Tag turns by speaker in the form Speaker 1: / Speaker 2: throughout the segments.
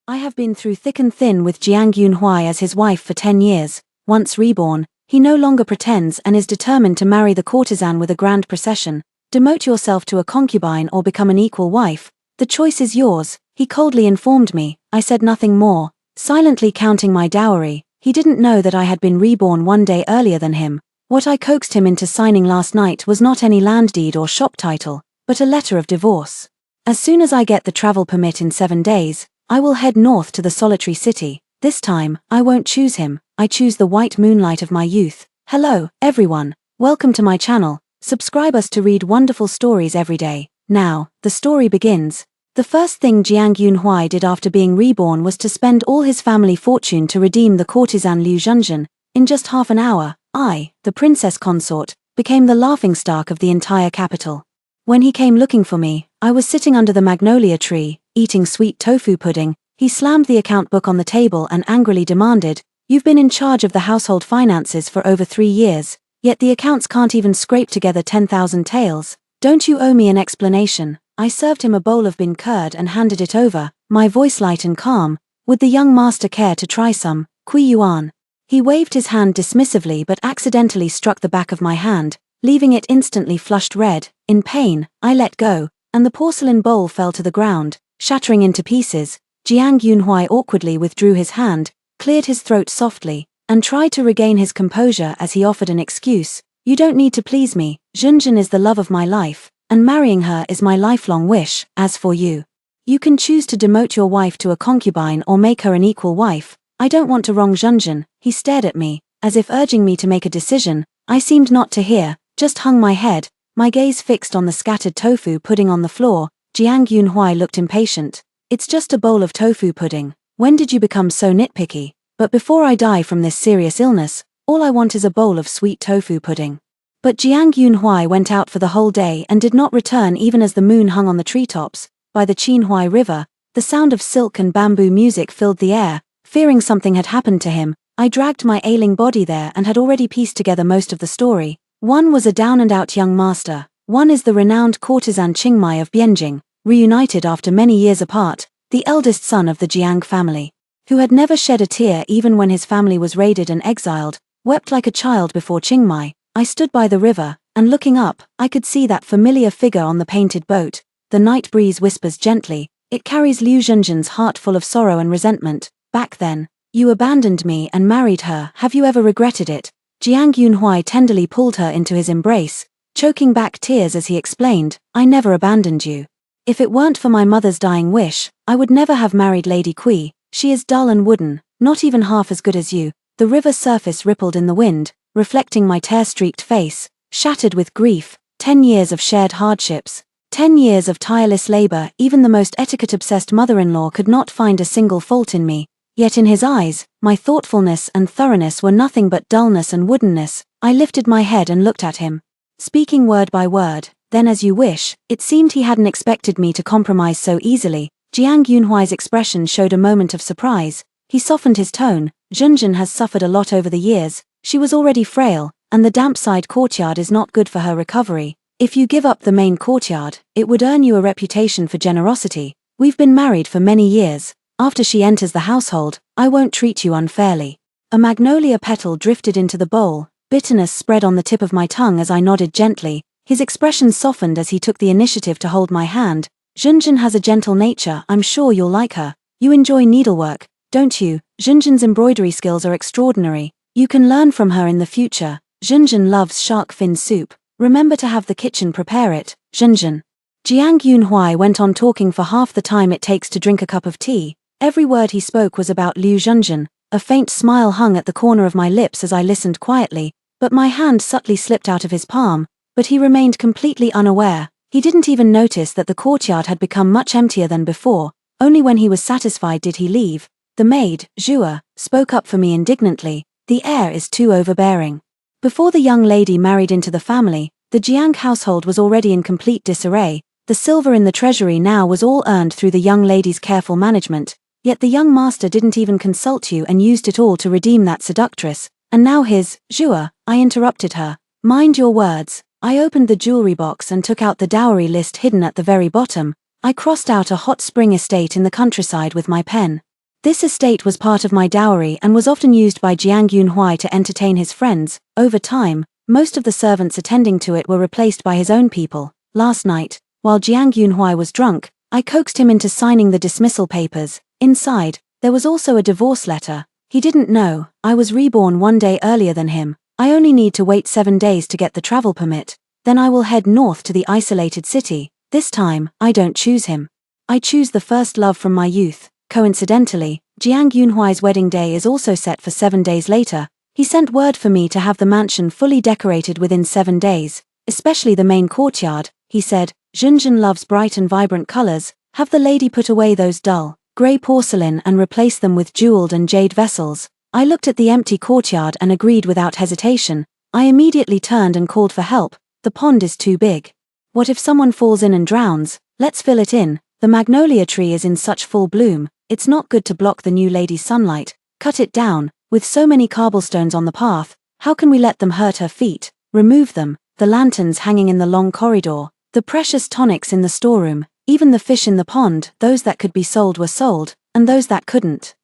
Speaker 1: I have been through thick and thin with Jiang Yunhui as his wife for 10 years. Once reborn, he no longer pretends and is determined to marry the courtesan with a grand procession. Demote yourself to a concubine or become an equal wife. The choice is yours, he coldly informed me. I said nothing more, silently counting my dowry. He didn't know that I had been reborn one day earlier than him. What I coaxed him into signing last night was not any land deed or shop title, but a letter of divorce. As soon as I get the travel permit in 7 days, I will head north to the solitary city. This time, I won't choose him, I choose the white moonlight of my youth. Hello, everyone. Welcome to my channel. Subscribe us to read wonderful stories every day. Now, the story begins. The first thing Jiang Yunhui did after being reborn was to spend all his family fortune to redeem the courtesan Liu Zhenjun. In just half an hour, I, the princess consort, became the laughingstock of the entire capital. When he came looking for me, I was sitting under the magnolia tree, eating sweet tofu pudding. He slammed the account book on the table and angrily demanded, "You've been in charge of the household finances for over 3 years, yet the accounts can't even scrape together 10,000 taels. Don't you owe me an explanation?" I served him a bowl of bean curd and handed it over, my voice light and calm. "Would the young master care to try some, Kui Yuan?" He waved his hand dismissively but accidentally struck the back of my hand, leaving it instantly flushed red. In pain, I let go, and the porcelain bowl fell to the ground, shattering into pieces. Jiang Yunhui awkwardly withdrew his hand, cleared his throat softly, and tried to regain his composure as he offered an excuse. "You don't need to please me. Zhenjun is the love of my life, and marrying her is my lifelong wish. As for you, you can choose to demote your wife to a concubine or make her an equal wife. I don't want to wrong Zhenjun." He stared at me, as if urging me to make a decision. I seemed not to hear, just hung my head, my gaze fixed on the scattered tofu pudding on the floor. Jiang Yunhui looked impatient. "It's just a bowl of tofu pudding. When did you become so nitpicky? But before I die from this serious illness, all I want is a bowl of sweet tofu pudding." But Jiang Yunhui went out for the whole day and did not return even as the moon hung on the treetops. By the Qinhuai River, the sound of silk and bamboo music filled the air. Fearing something had happened to him, I dragged my ailing body there and had already pieced together most of the story. One was a down-and-out young master. One is the renowned courtesan Qingmai of Bianjing, reunited after many years apart, the eldest son of the Jiang family, who had never shed a tear even when his family was raided and exiled, wept like a child before Qingmai. I stood by the river, and looking up, I could see that familiar figure on the painted boat. The night breeze whispers gently, it carries Liu Zhenjun's heart full of sorrow and resentment. "Back then, you abandoned me and married her. Have you ever regretted it?" Jiang Yunhui tenderly pulled her into his embrace, choking back tears as he explained, "I never abandoned you. If it weren't for my mother's dying wish, I would never have married Lady Kui. She is dull and wooden, not even half as good as you." The river surface rippled in the wind, reflecting my tear-streaked face, shattered with grief. 10 years of shared hardships, 10 years of tireless labor. Even the most etiquette-obsessed mother-in-law could not find a single fault in me. Yet in his eyes, my thoughtfulness and thoroughness were nothing but dullness and woodenness. I lifted my head and looked at him, speaking word by word. "Then as you wish." It seemed he hadn't expected me to compromise so easily. Jiang Yunhui's expression showed a moment of surprise. He softened his tone. "Zhenjun has suffered a lot over the years. She was already frail, and the damp side courtyard is not good for her recovery. If you give up the main courtyard, it would earn you a reputation for generosity. We've been married for many years. After she enters the household, I won't treat you unfairly." A magnolia petal drifted into the bowl. Bitterness spread on the tip of my tongue as I nodded gently. His expression softened as he took the initiative to hold my hand. "Zhenjun has a gentle nature. I'm sure you'll like her. You enjoy needlework, don't you? Zhenjun's embroidery skills are extraordinary. You can learn from her in the future. Zhenjun loves shark fin soup. Remember to have the kitchen prepare it, Zhenjun." Jiang Yunhui went on talking for half the time it takes to drink a cup of tea. Every word he spoke was about Liu Zhenjun. A faint smile hung at the corner of my lips as I listened quietly, but my hand subtly slipped out of his palm. But he remained completely unaware. He didn't even notice that the courtyard had become much emptier than before. Only when he was satisfied did he leave. The maid, Zhua, spoke up for me indignantly. "The air is too overbearing." Before the young lady married into the family, the Jiang household was already in complete disarray. The silver in the treasury now was all earned through the young lady's careful management. Yet the young master didn't even consult you and used it all to redeem that seductress. And now Zhua, I interrupted her. "Mind your words." I opened the jewelry box and took out the dowry list hidden at the very bottom. I crossed out a hot spring estate in the countryside with my pen. This estate was part of my dowry and was often used by Jiang Yunhui to entertain his friends. Over time, most of the servants attending to it were replaced by his own people. Last night, while Jiang Yunhui was drunk, I coaxed him into signing the dismissal papers. Inside, there was also a divorce letter. He didn't know, I was reborn one day earlier than him. I only need to wait 7 days to get the travel permit. Then I will head north to the isolated city. This time, I don't choose him. I choose the first love from my youth. Coincidentally, Jiang Yunhui's wedding day is also set for 7 days later. He sent word for me to have the mansion fully decorated within 7 days, especially the main courtyard. He said, Zhenzhen loves bright and vibrant colors. Have the lady put away those dull, gray porcelain and replace them with jeweled and jade vessels. I looked at the empty courtyard and agreed without hesitation. I immediately turned and called for help. The pond is too big. What if someone falls in and drowns? Let's fill it in. The magnolia tree is in such full bloom. It's not good to block the new lady's sunlight. Cut it down. With so many cobblestones on the path, how can we let them hurt her feet? Remove them. The lanterns hanging in the long corridor. The precious tonics in the storeroom. Even the fish in the pond, those that could be sold were sold, and those that couldn't,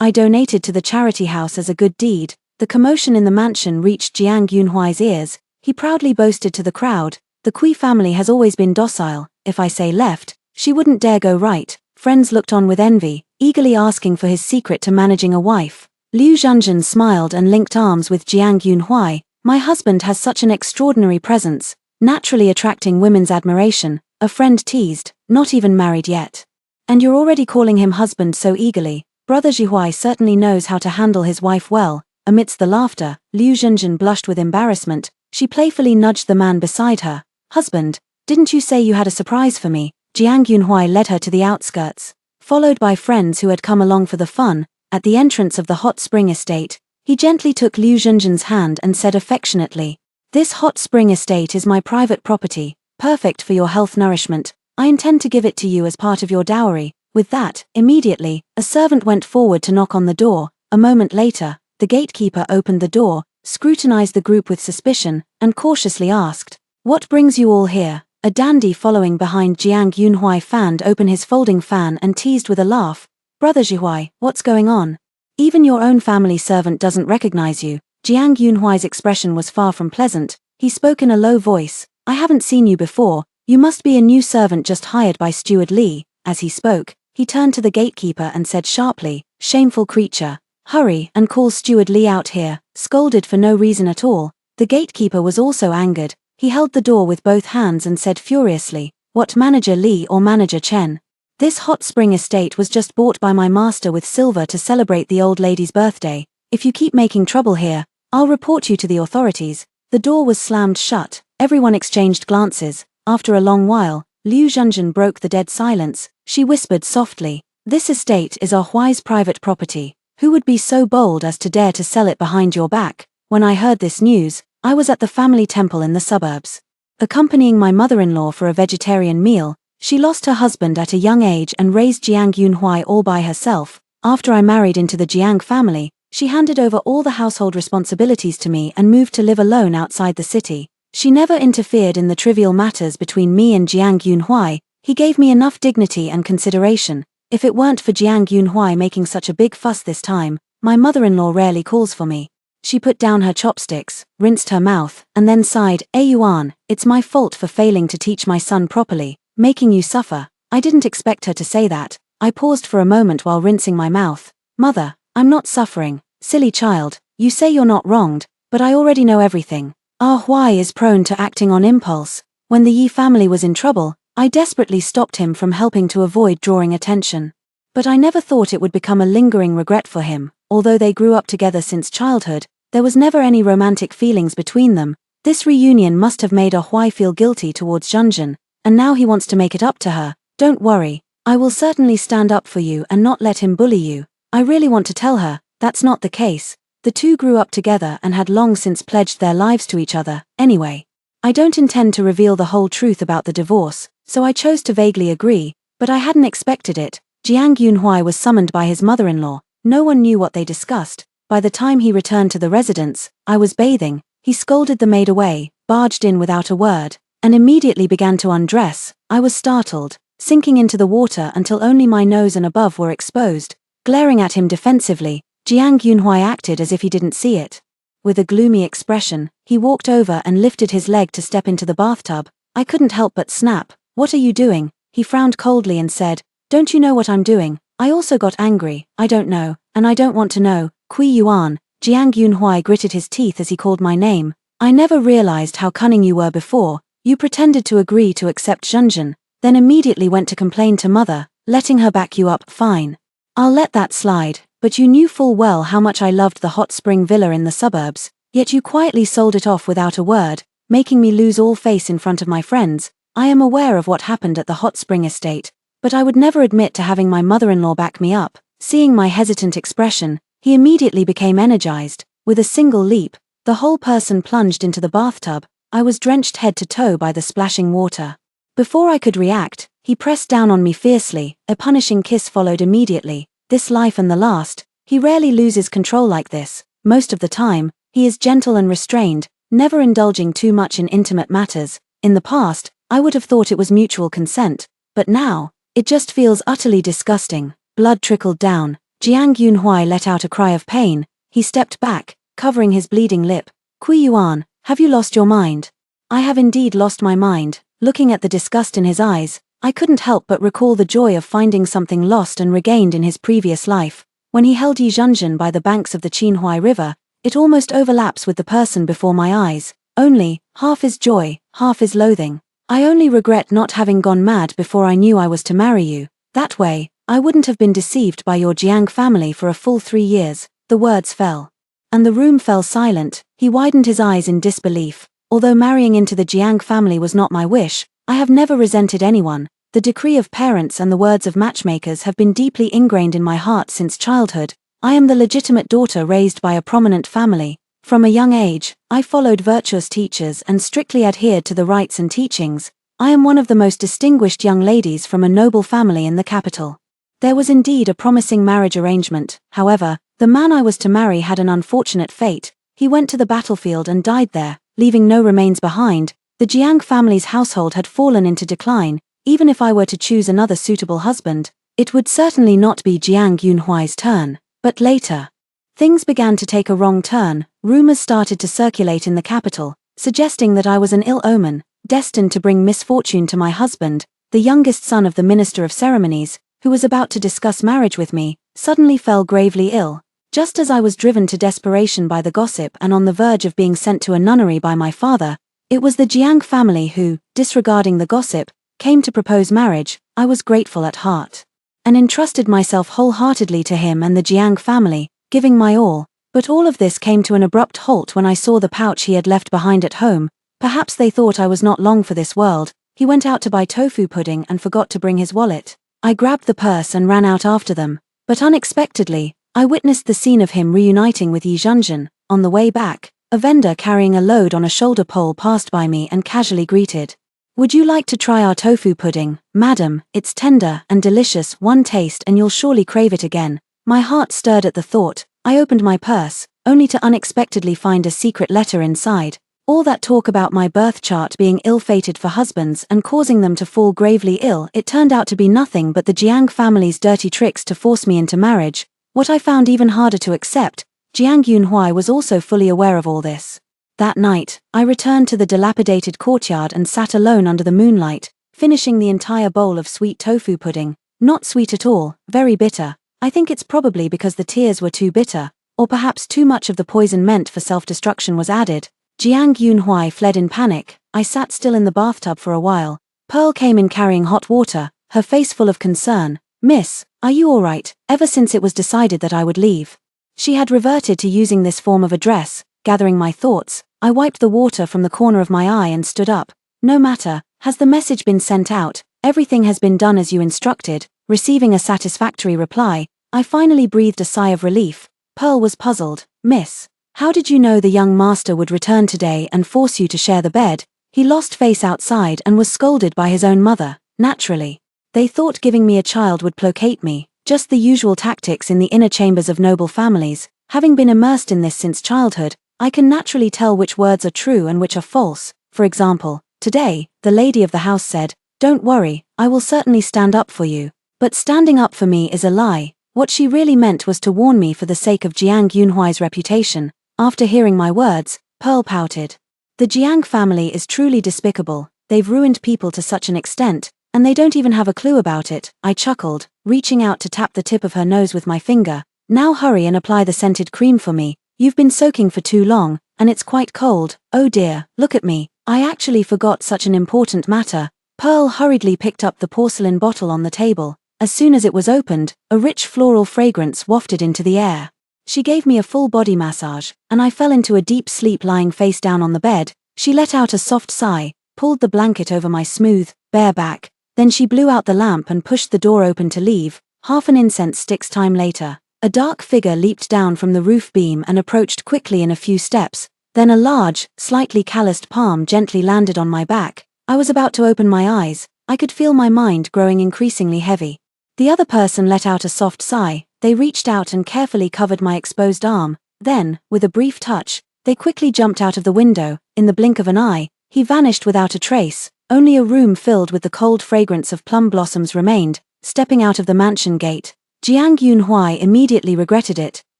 Speaker 1: I donated to the charity house as a good deed. The commotion in the mansion reached Jiang Yunhui's ears. He proudly boasted to the crowd, the Kui family has always been docile. If I say left, she wouldn't dare go right. Friends looked on with envy, eagerly asking for his secret to managing a wife. Liu Zhanzhen smiled and linked arms with Jiang Yunhui. My husband has such an extraordinary presence, naturally attracting women's admiration. A friend teased, not even married yet. And you're already calling him husband so eagerly. Brother Zhihui certainly knows how to handle his wife well. Amidst the laughter, Liu Zhenzhen blushed with embarrassment. She playfully nudged the man beside her. Husband, didn't you say you had a surprise for me? Jiang Yunhui led her to the outskirts. Followed by friends who had come along for the fun, at the entrance of the hot spring estate, he gently took Liu Zhenzhen's hand and said affectionately, This hot spring estate is my private property, perfect for your health nourishment. I intend to give it to you as part of your dowry. With that, immediately, a servant went forward to knock on the door. A moment later, the gatekeeper opened the door, scrutinized the group with suspicion, and cautiously asked, What brings you all here? A dandy following behind Jiang Yunhui fanned open his folding fan and teased with a laugh, Brother Zhihui, what's going on? Even your own family servant doesn't recognize you. Jiang Yunhui's expression was far from pleasant. He spoke in a low voice, I haven't seen you before. You must be a new servant just hired by Steward Li. As he spoke, he turned to the gatekeeper and said sharply, Shameful creature. Hurry and call Steward Li out here. Scolded for no reason at all. The gatekeeper was also angered. He held the door with both hands and said furiously, What, Manager Li or Manager Chen? This hot spring estate was just bought by my master with silver to celebrate the old lady's birthday. If you keep making trouble here, I'll report you to the authorities. The door was slammed shut. Everyone exchanged glances. After a long while, Liu Zhenzhen broke the dead silence. She whispered softly, This estate is our Huai's private property. Who would be so bold as to dare to sell it behind your back? When I heard this news, I was at the family temple in the suburbs, accompanying my mother-in-law for a vegetarian meal. She lost her husband at a young age and raised Jiang Yunhui all by herself. After I married into the Jiang family, she handed over all the household responsibilities to me and moved to live alone outside the city. She never interfered in the trivial matters between me and Jiang Yunhui. He gave me enough dignity and consideration. If it weren't for Jiang Yunhui making such a big fuss this time, my mother-in-law rarely calls for me. She put down her chopsticks, rinsed her mouth, and then sighed, Yuan, it's my fault for failing to teach my son properly, making you suffer. I didn't expect her to say that. I paused for a moment while rinsing my mouth. Mother, I'm not suffering. Silly child, you say you're not wronged, but I already know everything. Our Huai is prone to acting on impulse. When the Yi family was in trouble, I desperately stopped him from helping to avoid drawing attention. But I never thought it would become a lingering regret for him. Although they grew up together since childhood, there was never any romantic feelings between them. This reunion must have made Huai feel guilty towards Zhenzhen, and now he wants to make it up to her. Don't worry, I will certainly stand up for you and not let him bully you. I really want to tell her, that's not the case. The two grew up together and had long since pledged their lives to each other. Anyway, I don't intend to reveal the whole truth about the divorce, so I chose to vaguely agree, but I hadn't expected it. Jiang Yunhui was summoned by his mother-in-law. No one knew what they discussed. By the time he returned to the residence, I was bathing. He scolded the maid away, barged in without a word, and immediately began to undress. I was startled, sinking into the water until only my nose and above were exposed. Glaring at him defensively, Jiang Yunhui acted as if he didn't see it. With a gloomy expression, he walked over and lifted his leg to step into the bathtub. I couldn't help but snap. "What are you doing?" He frowned coldly and said, "Don't you know what I'm doing?" I also got angry. "I don't know, and I don't want to know." "Kui Yuan." Jiang Yunhui gritted his teeth as he called my name. "I never realized how cunning you were before. You pretended to agree to accept Zhenzhen, then immediately went to complain to mother, letting her back you up. Fine. I'll let that slide, but you knew full well how much I loved the hot spring villa in the suburbs, yet you quietly sold it off without a word, making me lose all face in front of my friends. I am aware of what happened at the hot spring estate, but I would never admit to having my mother-in-law back me up." Seeing my hesitant expression, he immediately became energized. With a single leap, the whole person plunged into the bathtub. I was drenched head to toe by the splashing water. Before I could react, he pressed down on me fiercely. A punishing kiss followed immediately. This life and the last, he rarely loses control like this. Most of the time, he is gentle and restrained, never indulging too much in intimate matters. In the past, I would have thought it was mutual consent, but now, it just feels utterly disgusting. Blood trickled down. Jiang Yunhui let out a cry of pain. He stepped back, covering his bleeding lip. "Kui Yuan, have you lost your mind?" I have indeed lost my mind. Looking at the disgust in his eyes, I couldn't help but recall the joy of finding something lost and regained in his previous life. When he held Yi Zhenzhen by the banks of the Qinhuai River, it almost overlaps with the person before my eyes. Only, half is joy, half is loathing. "I only regret not having gone mad before I knew I was to marry you. That way, I wouldn't have been deceived by your Jiang family for a full 3 years." The words fell. And the room fell silent. He widened his eyes in disbelief. Although marrying into the Jiang family was not my wish, I have never resented anyone. The decree of parents and the words of matchmakers have been deeply ingrained in my heart since childhood. I am the legitimate daughter raised by a prominent family. From a young age, I followed virtuous teachers and strictly adhered to the rites and teachings. I am one of the most distinguished young ladies from a noble family in the capital. There was indeed a promising marriage arrangement. However, the man I was to marry had an unfortunate fate. He went to the battlefield and died there, leaving no remains behind. The Jiang family's household had fallen into decline. Even if I were to choose another suitable husband, it would certainly not be Jiang Yunhui's turn. But later, things began to take a wrong turn. Rumors started to circulate in the capital, suggesting that I was an ill omen, destined to bring misfortune to my husband. The youngest son of the Minister of Ceremonies, who was about to discuss marriage with me, suddenly fell gravely ill. Just as I was driven to desperation by the gossip and on the verge of being sent to a nunnery by my father, it was the Jiang family who, disregarding the gossip, came to propose marriage. I was grateful at heart, and entrusted myself wholeheartedly to him and the Jiang family, giving my all. But all of this came to an abrupt halt when I saw the pouch he had left behind at home. Perhaps they thought I was not long for this world. He went out to buy tofu pudding and forgot to bring his wallet. I grabbed the purse and ran out after them, but unexpectedly, I witnessed the scene of him reuniting with Yi Zhenzhen. On the way back, a vendor carrying a load on a shoulder pole passed by me and casually greeted. "Would you like to try our tofu pudding, madam? It's tender and delicious. One taste and you'll surely crave it again." My heart stirred at the thought. I opened my purse, only to unexpectedly find a secret letter inside. All that talk about my birth chart being ill-fated for husbands and causing them to fall gravely ill, it turned out to be nothing but the Jiang family's dirty tricks to force me into marriage. What I found even harder to accept, Jiang Yunhui was also fully aware of all this. That night, I returned to the dilapidated courtyard and sat alone under the moonlight, finishing the entire bowl of sweet tofu pudding. Not sweet at all, very bitter. I think it's probably because the tears were too bitter, or perhaps too much of the poison meant for self-destruction was added. Jiang Yunhui fled in panic. I sat still in the bathtub for a while. Pearl came in carrying hot water, her face full of concern. "Miss, are you all right?" Ever since it was decided that I would leave, she had reverted to using this form of address. Gathering my thoughts, I wiped the water from the corner of my eye and stood up. "No matter, has the message been sent out? Everything has been done as you instructed." Receiving a satisfactory reply, I finally breathed a sigh of relief. Pearl was puzzled. "Miss, how did you know the young master would return today and force you to share the bed?" He lost face outside and was scolded by his own mother. Naturally, they thought giving me a child would placate me, just the usual tactics in the inner chambers of noble families. Having been immersed in this since childhood, I can naturally tell which words are true and which are false. For example, today, the lady of the house said, "Don't worry, I will certainly stand up for you." But standing up for me is a lie. What she really meant was to warn me for the sake of Jiang Yunhuai's reputation. After hearing my words, Pearl pouted. The Jiang family is truly despicable. They've ruined people to such an extent, and they don't even have a clue about it. I chuckled, reaching out to tap the tip of her nose with my finger. Now hurry and apply the scented cream for me. You've been soaking for too long, and it's quite cold. Oh dear, look at me. I actually forgot such an important matter. Pearl hurriedly picked up the porcelain bottle on the table. As soon as it was opened, a rich floral fragrance wafted into the air. She gave me a full body massage, and I fell into a deep sleep lying face down on the bed. She let out a soft sigh, pulled the blanket over my smooth, bare back. Then she blew out the lamp and pushed the door open to leave. Half an incense stick's time later, a dark figure leaped down from the roof beam and approached quickly in a few steps. Then a large, slightly calloused palm gently landed on my back. I was about to open my eyes. I could feel my mind growing increasingly heavy. The other person let out a soft sigh. They reached out and carefully covered my exposed arm. Then, with a brief touch, they quickly jumped out of the window. In the blink of an eye, he vanished without a trace. Only a room filled with the cold fragrance of plum blossoms remained. Stepping out of the mansion gate, Jiang Yunhuai immediately regretted it.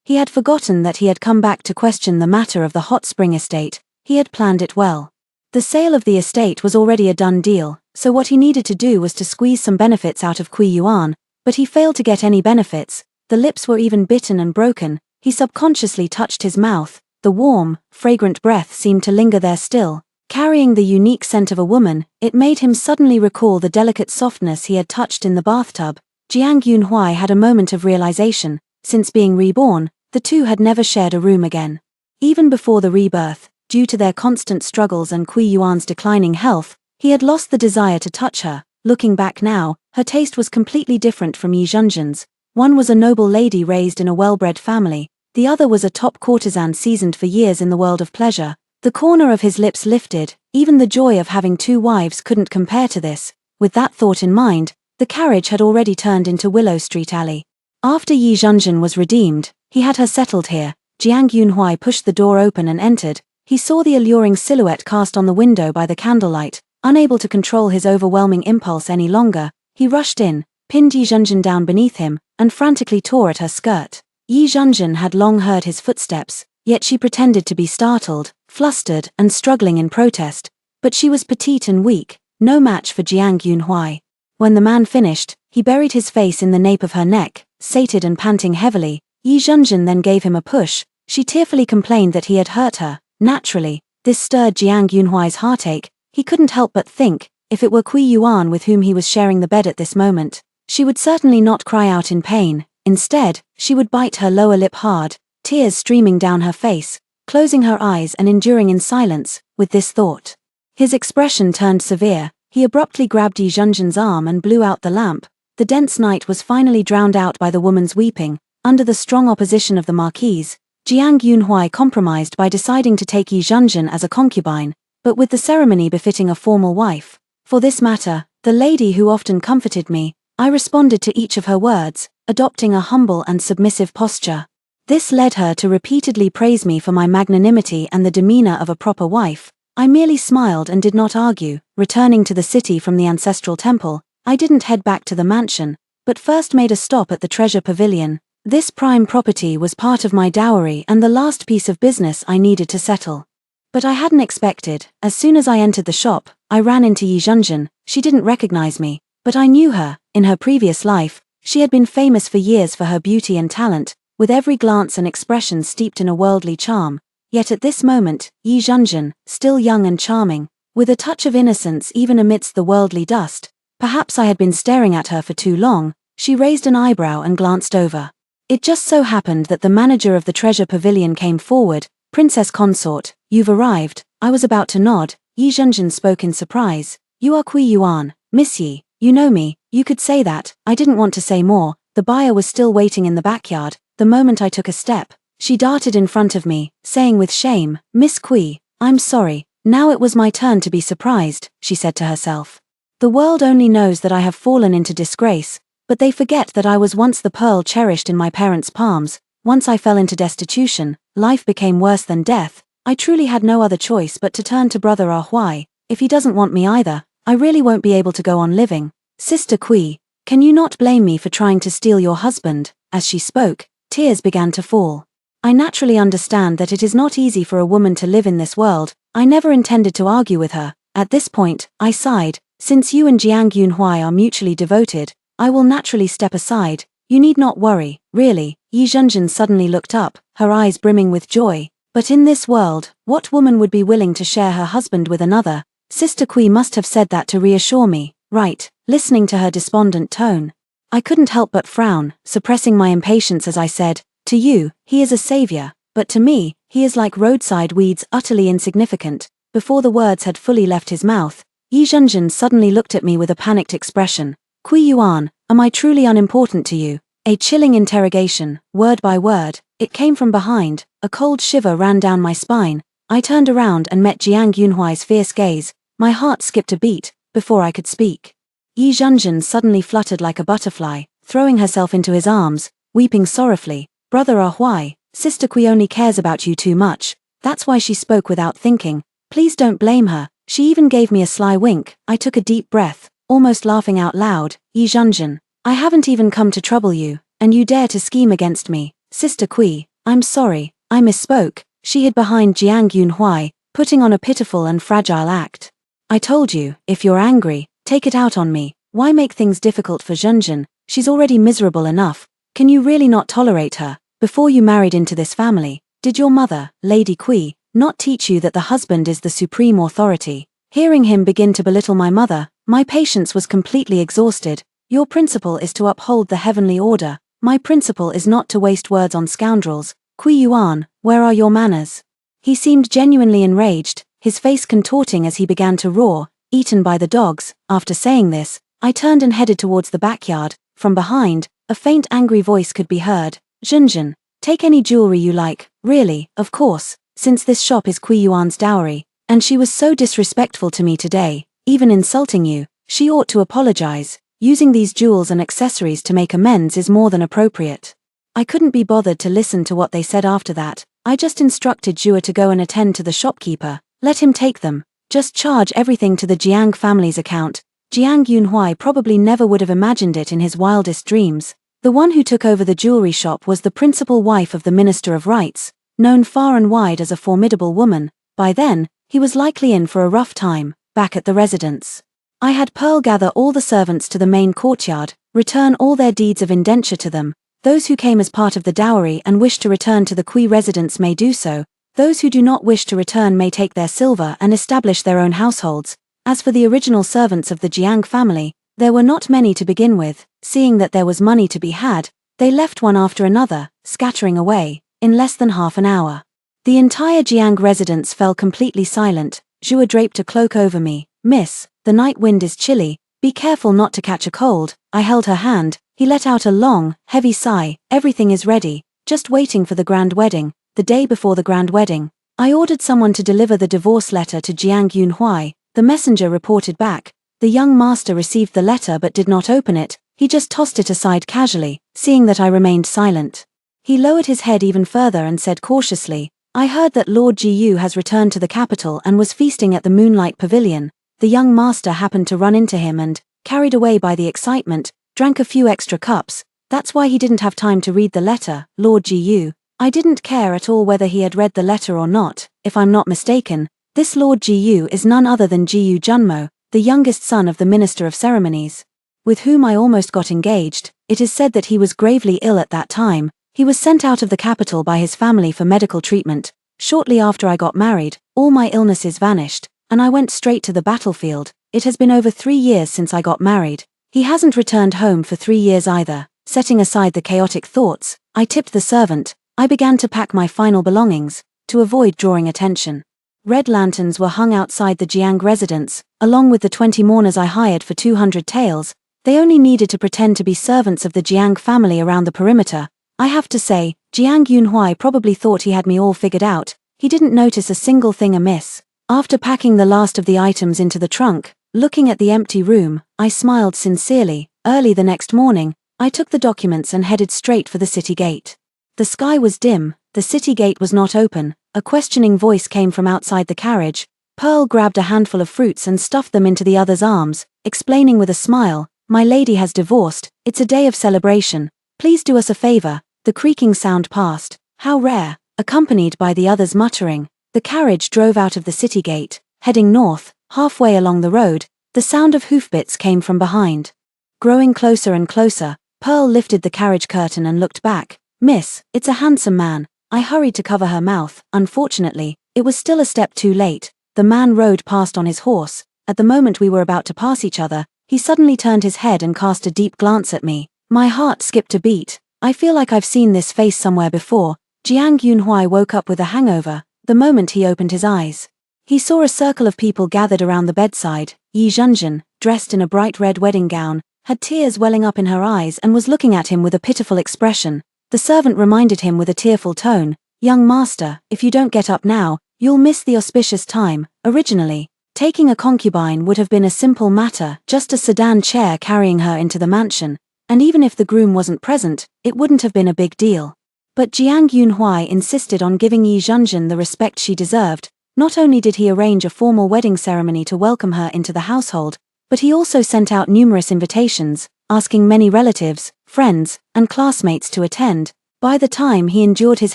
Speaker 1: He had forgotten that he had come back to question the matter of the hot spring estate. He had planned it well. The sale of the estate was already a done deal, so what he needed to do was to squeeze some benefits out of Kui Yuan. But he failed to get any benefits. The lips were even bitten and broken. He subconsciously touched his mouth. The warm, fragrant breath seemed to linger there still. Carrying the unique scent of a woman, it made him suddenly recall the delicate softness he had touched in the bathtub. Jiang Yunhuai had a moment of realization. Since being reborn, the two had never shared a room again. Even before the rebirth, due to their constant struggles and Kui Yuan's declining health, he had lost the desire to touch her. Looking back now, her taste was completely different from Yi Zhenzhen's. One was a noble lady raised in a well-bred family. The other was a top courtesan seasoned for years in the world of pleasure. The corner of his lips lifted. Even the joy of having two wives couldn't compare to this. With that thought in mind, the carriage had already turned into Willow Street Alley. After Yi Zhenzhen was redeemed, he had her settled here. Jiang Yunhuai pushed the door open and entered. He saw the alluring silhouette cast on the window by the candlelight. Unable to control his overwhelming impulse any longer, he rushed in, pinned Yi Zhenzhen down beneath him, and frantically tore at her skirt. Yi Zhenzhen had long heard his footsteps, yet she pretended to be startled, flustered, and struggling in protest. But she was petite and weak, no match for Jiang Yunhuai. When the man finished, he buried his face in the nape of her neck, sated and panting heavily. Yi Zhenzhen then gave him a push. She tearfully complained that he had hurt her. Naturally, this stirred Jiang Yunhuai's heartache. He couldn't help but think, if it were Kui Yuan with whom he was sharing the bed at this moment, she would certainly not cry out in pain. Instead, she would bite her lower lip hard, tears streaming down her face, closing her eyes and enduring in silence, with this thought. His expression turned severe. He abruptly grabbed Yi Zhenzhen's arm and blew out the lamp. The dense night was finally drowned out by the woman's weeping. Under the strong opposition of the marquise, Jiang Yunhuai compromised by deciding to take Yi Zhenzhen as a concubine, but with the ceremony befitting a formal wife. For this matter, the lady who often comforted me, I responded to each of her words, adopting a humble and submissive posture. This led her to repeatedly praise me for my magnanimity and the demeanor of a proper wife. I merely smiled and did not argue. Returning to the city from the ancestral temple, I didn't head back to the mansion, but first made a stop at the treasure pavilion. This prime property was part of my dowry and the last piece of business I needed to settle. But I hadn't expected. As soon as I entered the shop, I ran into Yi Zhenzhen. She didn't recognize me, but I knew her. In her previous life, she had been famous for years for her beauty and talent, with every glance and expression steeped in a worldly charm. Yet at this moment, Yi Zhenzhen, still young and charming, with a touch of innocence even amidst the worldly dust, perhaps I had been staring at her for too long, she raised an eyebrow and glanced over. It just so happened that the manager of the treasure pavilion came forward. Princess consort, you've arrived. I was about to nod. Yi Zhenzhen spoke in surprise. You are Kui Yuan, Miss Yi. You know me. You could say that. I didn't want to say more. The buyer was still waiting in the backyard. The moment I took a step, she darted in front of me, saying with shame, Miss Kui, I'm sorry. Now it was my turn to be surprised, she said to herself. The world only knows that I have fallen into disgrace, but they forget that I was once the pearl cherished in my parents' palms. Once I fell into destitution, life became worse than death. I truly had no other choice but to turn to Brother Ah Huai. If he doesn't want me either, I really won't be able to go on living. Sister Kui, can you not blame me for trying to steal your husband? As she spoke, tears began to fall. I naturally understand that it is not easy for a woman to live in this world. I never intended to argue with her. At this point, I sighed. Since you and Jiang Yunhui are mutually devoted, I will naturally step aside. You need not worry, really. Yi Zhenjin suddenly looked up, her eyes brimming with joy. But in this world, what woman would be willing to share her husband with another? Sister Kui must have said that to reassure me, right? Listening to her despondent tone, I couldn't help but frown, suppressing my impatience as I said, to you, he is a savior, but to me, he is like roadside weeds, utterly insignificant. Before the words had fully left his mouth, Yi Zhenjin suddenly looked at me with a panicked expression. Kui Yuan, am I truly unimportant to you? A chilling interrogation, word by word. It came from behind. A cold shiver ran down my spine. I turned around and met Jiang Yunhui's fierce gaze. My heart skipped a beat before I could speak. Yi Zhenjin suddenly fluttered like a butterfly, throwing herself into his arms, weeping sorrowfully. Brother Ahuai, Sister Kui only cares about you too much. That's why she spoke without thinking. Please don't blame her. She even gave me a sly wink. I took a deep breath, almost laughing out loud. Yi Zhenjin, I haven't even come to trouble you, and you dare to scheme against me. Sister Kui, I'm sorry, I misspoke. She hid behind Jiang Yunhui, putting on a pitiful and fragile act. I told you, if you're angry, take it out on me. Why make things difficult for Zhenjin? She's already miserable enough. Can you really not tolerate her? Before you married into this family, did your mother, Lady Kui, not teach you that the husband is the supreme authority? Hearing him begin to belittle my mother, my patience was completely exhausted. Your principle is to uphold the heavenly order. My principle is not to waste words on scoundrels. Kui Yuan, where are your manners? He seemed genuinely enraged, his face contorting as he began to roar, eaten by the dogs. After saying this, I turned and headed towards the backyard. From behind, a faint angry voice could be heard. Zhenjin, take any jewelry you like, really, of course, since this shop is Kui Yuan's dowry, and she was so disrespectful to me today, even insulting you, she ought to apologize. Using these jewels and accessories to make amends is more than appropriate. I couldn't be bothered to listen to what they said after that. I just instructed Zhua to go and attend to the shopkeeper. Let him take them. Just charge everything to the Jiang family's account. Jiang Yunhui probably never would have imagined it in his wildest dreams. The one who took over the jewelry shop was the principal wife of the Minister of Rights, known far and wide as a formidable woman. By then, he was likely in for a rough time. Back at the residence, I had Pearl gather all the servants to the main courtyard, return all their deeds of indenture to them. Those who came as part of the dowry and wish to return to the Kui residence may do so. Those who do not wish to return may take their silver and establish their own households. As for the original servants of the Jiang family, there were not many to begin with. Seeing that there was money to be had, they left one after another, scattering away. In less than half an hour, the entire Jiang residence fell completely silent. Zhua draped a cloak over me. Miss, the night wind is chilly. Be careful not to catch a cold. I held her hand. He let out a long, heavy sigh. Everything is ready, just waiting for the grand wedding. The day before the grand wedding, I ordered someone to deliver the divorce letter to Jiang Yunhui. The messenger reported back. The young master received the letter but did not open it. He just tossed it aside casually, seeing that I remained silent. He lowered his head even further and said cautiously, I heard that Lord Jiyu has returned to the capital and was feasting at the Moonlight Pavilion. The young master happened to run into him and, carried away by the excitement, drank a few extra cups. That's why he didn't have time to read the letter. Lord Jiyu. I didn't care at all whether he had read the letter or not. If I'm not mistaken, this Lord Jiyu is none other than Jiyu Junmo, the youngest son of the Minister of Ceremonies, with whom I almost got engaged. It is said that he was gravely ill at that time. He was sent out of the capital by his family for medical treatment. Shortly after I got married, all my illnesses vanished, and I went straight to the battlefield. It has been over 3 years since I got married. He hasn't returned home for 3 years either. Setting aside the chaotic thoughts, I tipped the servant. I began to pack my final belongings, to avoid drawing attention. Red lanterns were hung outside the Jiang residence, along with the 20 mourners I hired for 200 taels. They only needed to pretend to be servants of the Jiang family around the perimeter. I have to say, Jiang Yunhui probably thought he had me all figured out. He didn't notice a single thing amiss. After packing the last of the items into the trunk, looking at the empty room, I smiled sincerely. Early the next morning, I took the documents and headed straight for the city gate. The sky was dim, the city gate was not open. A questioning voice came from outside the carriage. Pearl grabbed a handful of fruits and stuffed them into the other's arms, explaining with a smile, My lady has divorced, it's a day of celebration. Please do us a favor." The creaking sound passed. How rare, accompanied by the others muttering. The carriage drove out of the city gate, heading north. Halfway along the road, the sound of hoofbeats came from behind. Growing closer and closer, Pearl lifted the carriage curtain and looked back. "Miss, it's a handsome man." I hurried to cover her mouth. Unfortunately, it was still a step too late. The man rode past on his horse. At the moment we were about to pass each other, he suddenly turned his head and cast a deep glance at me. My heart skipped a beat. "I feel like I've seen this face somewhere before." Jiang Yunhui woke up with a hangover, the moment he opened his eyes. He saw a circle of people gathered around the bedside. Yi Zhenzhen, dressed in a bright red wedding gown, had tears welling up in her eyes and was looking at him with a pitiful expression. The servant reminded him with a tearful tone, "Young master, if you don't get up now, you'll miss the auspicious time." Originally, taking a concubine would have been a simple matter, just a sedan chair carrying her into the mansion, and even if the groom wasn't present, it wouldn't have been a big deal. But Jiang Yunhui insisted on giving Yi Zhenzhen the respect she deserved. Not only did he arrange a formal wedding ceremony to welcome her into the household, but he also sent out numerous invitations, asking many relatives, friends, and classmates to attend. By the time he endured his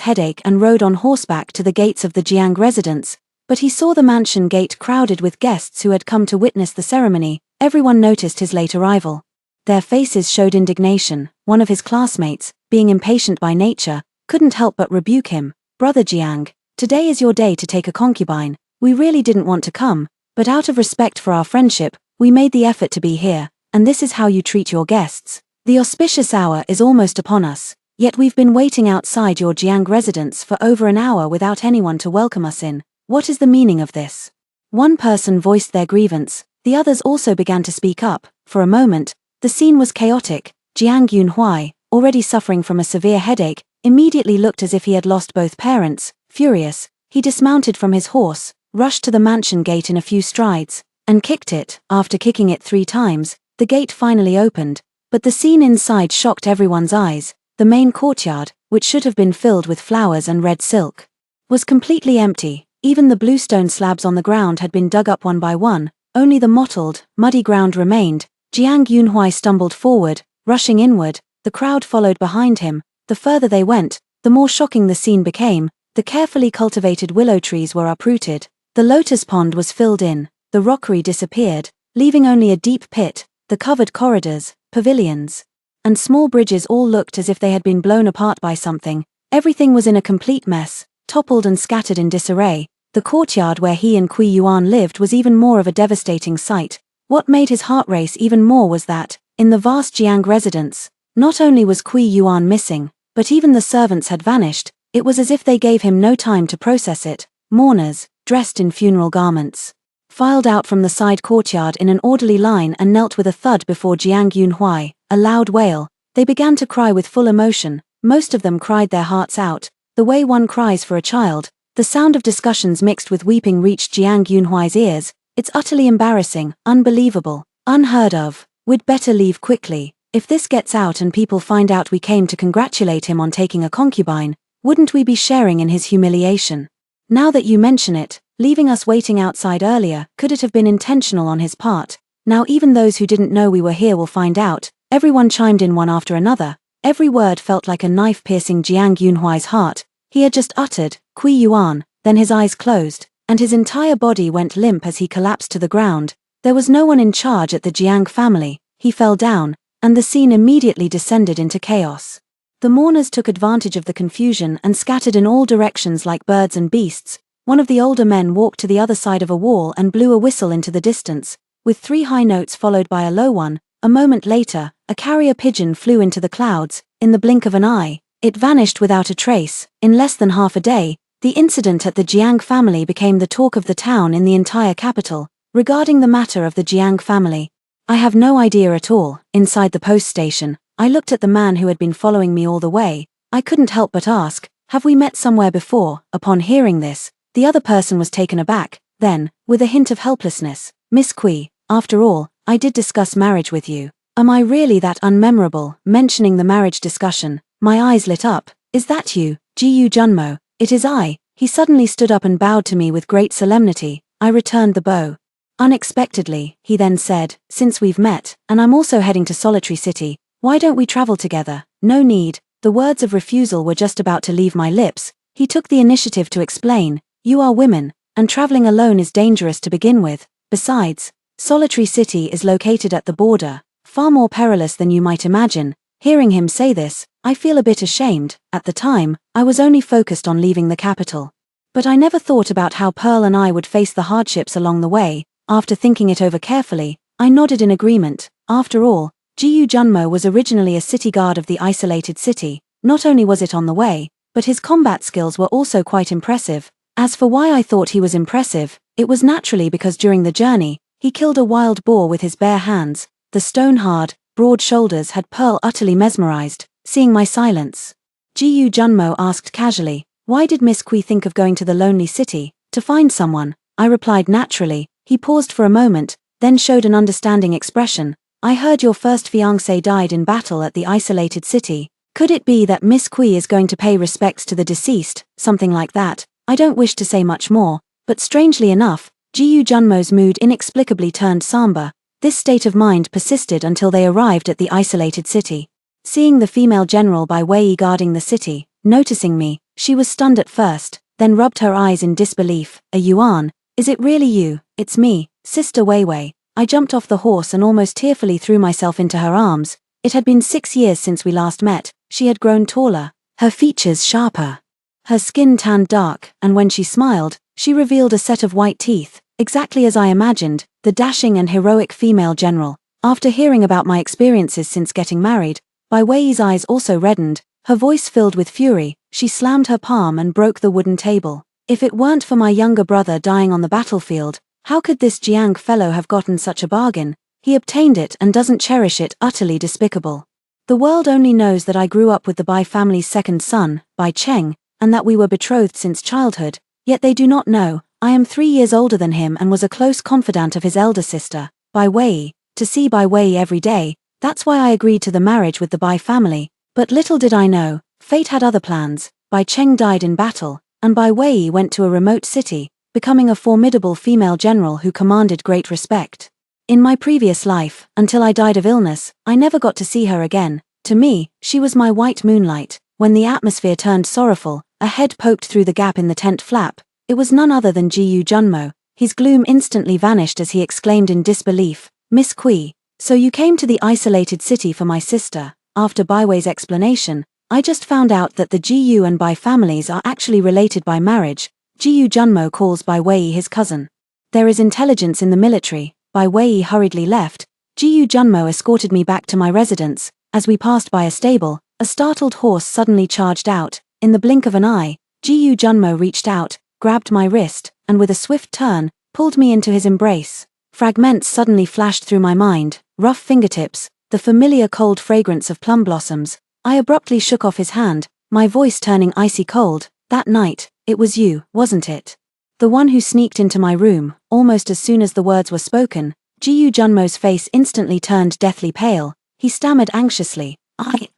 Speaker 1: headache and rode on horseback to the gates of the Jiang residence, but he saw the mansion gate crowded with guests who had come to witness the ceremony. Everyone noticed his late arrival. Their faces showed indignation. One of his classmates, being impatient by nature, couldn't help but rebuke him. "Brother Jiang, today is your day to take a concubine. We really didn't want to come, but out of respect for our friendship, we made the effort to be here, and this is how you treat your guests. The auspicious hour is almost upon us, yet we've been waiting outside your Jiang residence for over an hour without anyone to welcome us in. What is the meaning of this?" One person voiced their grievance, the others also began to speak up. For a moment, the scene was chaotic. Jiang Yunhui, already suffering from a severe headache, immediately looked as if he had lost both parents. Furious, he dismounted from his horse, rushed to the mansion gate in a few strides, and kicked it. After kicking it 3 times, the gate finally opened, but the scene inside shocked everyone's eyes. The main courtyard, which should have been filled with flowers and red silk, was completely empty. Even the bluestone slabs on the ground had been dug up one by one. Only the mottled, muddy ground remained. Jiang Yunhui stumbled forward, rushing inward. The crowd followed behind him. The further they went, the more shocking the scene became. The carefully cultivated willow trees were uprooted. The lotus pond was filled in. The rockery disappeared, leaving only a deep pit. The covered corridors, pavilions, and small bridges all looked as if they had been blown apart by something. Everything was in a complete mess, toppled and scattered in disarray. The courtyard where he and Kui Yuan lived was even more of a devastating sight. What made his heart race even more was that, in the vast Jiang residence, not only was Kui Yuan missing, but even the servants had vanished. It was as if they gave him no time to process it. Mourners, dressed in funeral garments, filed out from the side courtyard in an orderly line and knelt with a thud before Jiang Yunhui. A loud wail. They began to cry with full emotion. Most of them cried their hearts out, the way one cries for a child. The sound of discussions mixed with weeping reached Jiang Yunhui's ears. "It's utterly embarrassing, unbelievable, unheard of. We'd better leave quickly. If this gets out and people find out we came to congratulate him on taking a concubine, wouldn't we be sharing in his humiliation? Now that you mention it, leaving us waiting outside earlier, could it have been intentional on his part? Now even those who didn't know we were here will find out." Everyone chimed in one after another. Every word felt like a knife piercing Jiang Yunhui's heart. He had just uttered, "Kui Yuan," then his eyes closed, and his entire body went limp as he collapsed to the ground. There was no one in charge at the Jiang family. He fell down, and the scene immediately descended into chaos. The mourners took advantage of the confusion and scattered in all directions like birds and beasts. One of the older men walked to the other side of a wall and blew a whistle into the distance, with 3 high notes followed by a low one. A moment later, a carrier pigeon flew into the clouds. In the blink of an eye, it vanished without a trace. In less than half a day, the incident at the Jiang family became the talk of the town in the entire capital. Regarding the matter of the Jiang family, I have no idea at all. Inside the post station, I looked at the man who had been following me all the way. I couldn't help but ask, "Have we met somewhere before?" Upon hearing this, the other person was taken aback. Then, with a hint of helplessness, "Miss Kui, after all, I did discuss marriage with you. Am I really that unmemorable?" Mentioning the marriage discussion, my eyes lit up. "Is that you, Jiyu Junmo?" "It is I." He suddenly stood up and bowed to me with great solemnity. I returned the bow. Unexpectedly, he then said, "Since we've met, and I'm also heading to Solitary City, why don't we travel together?" No need, the words of refusal were just about to leave my lips. He took the initiative to explain, "You are women, and traveling alone is dangerous to begin with. Besides, Solitary City is located at the border, far more perilous than you might imagine." Hearing him say this, I feel a bit ashamed. At the time, I was only focused on leaving the capital. But I never thought about how Pearl and I would face the hardships along the way. After thinking it over carefully, I nodded in agreement. After all, Jiyu Junmo was originally a city guard of the isolated city. Not only was it on the way, but his combat skills were also quite impressive. As for why I thought he was impressive, it was naturally because during the journey, he killed a wild boar with his bare hands. The stone-hard, broad shoulders had Pearl utterly mesmerized. Seeing my silence, Jiyu Junmo asked casually, "Why did Miss Kui think of going to the lonely city? To find someone?" I replied naturally. He paused for a moment, then showed an understanding expression. "I heard your first fiancé died in battle at the isolated city. Could it be that Miss Kui is going to pay respects to the deceased?" Something like that. I don't wish to say much more, but strangely enough, Jiyu Junmo's mood inexplicably turned somber. This state of mind persisted until they arrived at the isolated city. Seeing the female general Bai Wei guarding the city, noticing me, she was stunned at first, then rubbed her eyes in disbelief. "A Yuan, is it really you?" "It's me, Sister Wei Wei." I jumped off the horse and almost tearfully threw myself into her arms. It had been 6 years since we last met. She had grown taller, her features sharper, her skin tanned dark, and when she smiled, she revealed a set of white teeth, exactly as I imagined, the dashing and heroic female general. After hearing about my experiences since getting married, Bai Wei's eyes also reddened, her voice filled with fury. She slammed her palm and broke the wooden table. "If it weren't for my younger brother dying on the battlefield, how could this Jiang fellow have gotten such a bargain? He obtained it and doesn't cherish it. Utterly despicable. The world only knows that I grew up with the Bai family's second son, Bai Cheng, and that we were betrothed since childhood, yet they do not know I am 3 years older than him and was a close confidant of his elder sister, Bai Wei. To see Bai Wei every day, that's why I agreed to the marriage with the Bai family. But little did I know, fate had other plans. Bai Cheng died in battle, and Bai Wei went to a remote city, becoming a formidable female general who commanded great respect. In my previous life, until I died of illness, I never got to see her again. To me, she was my white moonlight. When the atmosphere turned sorrowful, a head poked through the gap in the tent flap. It was none other than Jiyu Junmo. His gloom instantly vanished as he exclaimed in disbelief, "Miss Kui, so you came to the isolated city for my sister?" After Bai Wei's explanation, I just found out that the Jiyu and Bai families are actually related by marriage. Jiyu Junmo calls Bai Wei his cousin. There is intelligence in the military. Bai Wei hurriedly left. Jiyu Junmo escorted me back to my residence. As we passed by a stable, a startled horse suddenly charged out. In the blink of an eye, Jiyu Junmo reached out, grabbed my wrist, and with a swift turn, pulled me into his embrace. Fragments suddenly flashed through my mind, rough fingertips, the familiar cold fragrance of plum blossoms. I abruptly shook off his hand, my voice turning icy cold. "That night, it was you, wasn't it? The one who sneaked into my room." Almost as soon as the words were spoken, Jiyu Junmo's face instantly turned deathly pale. He stammered anxiously,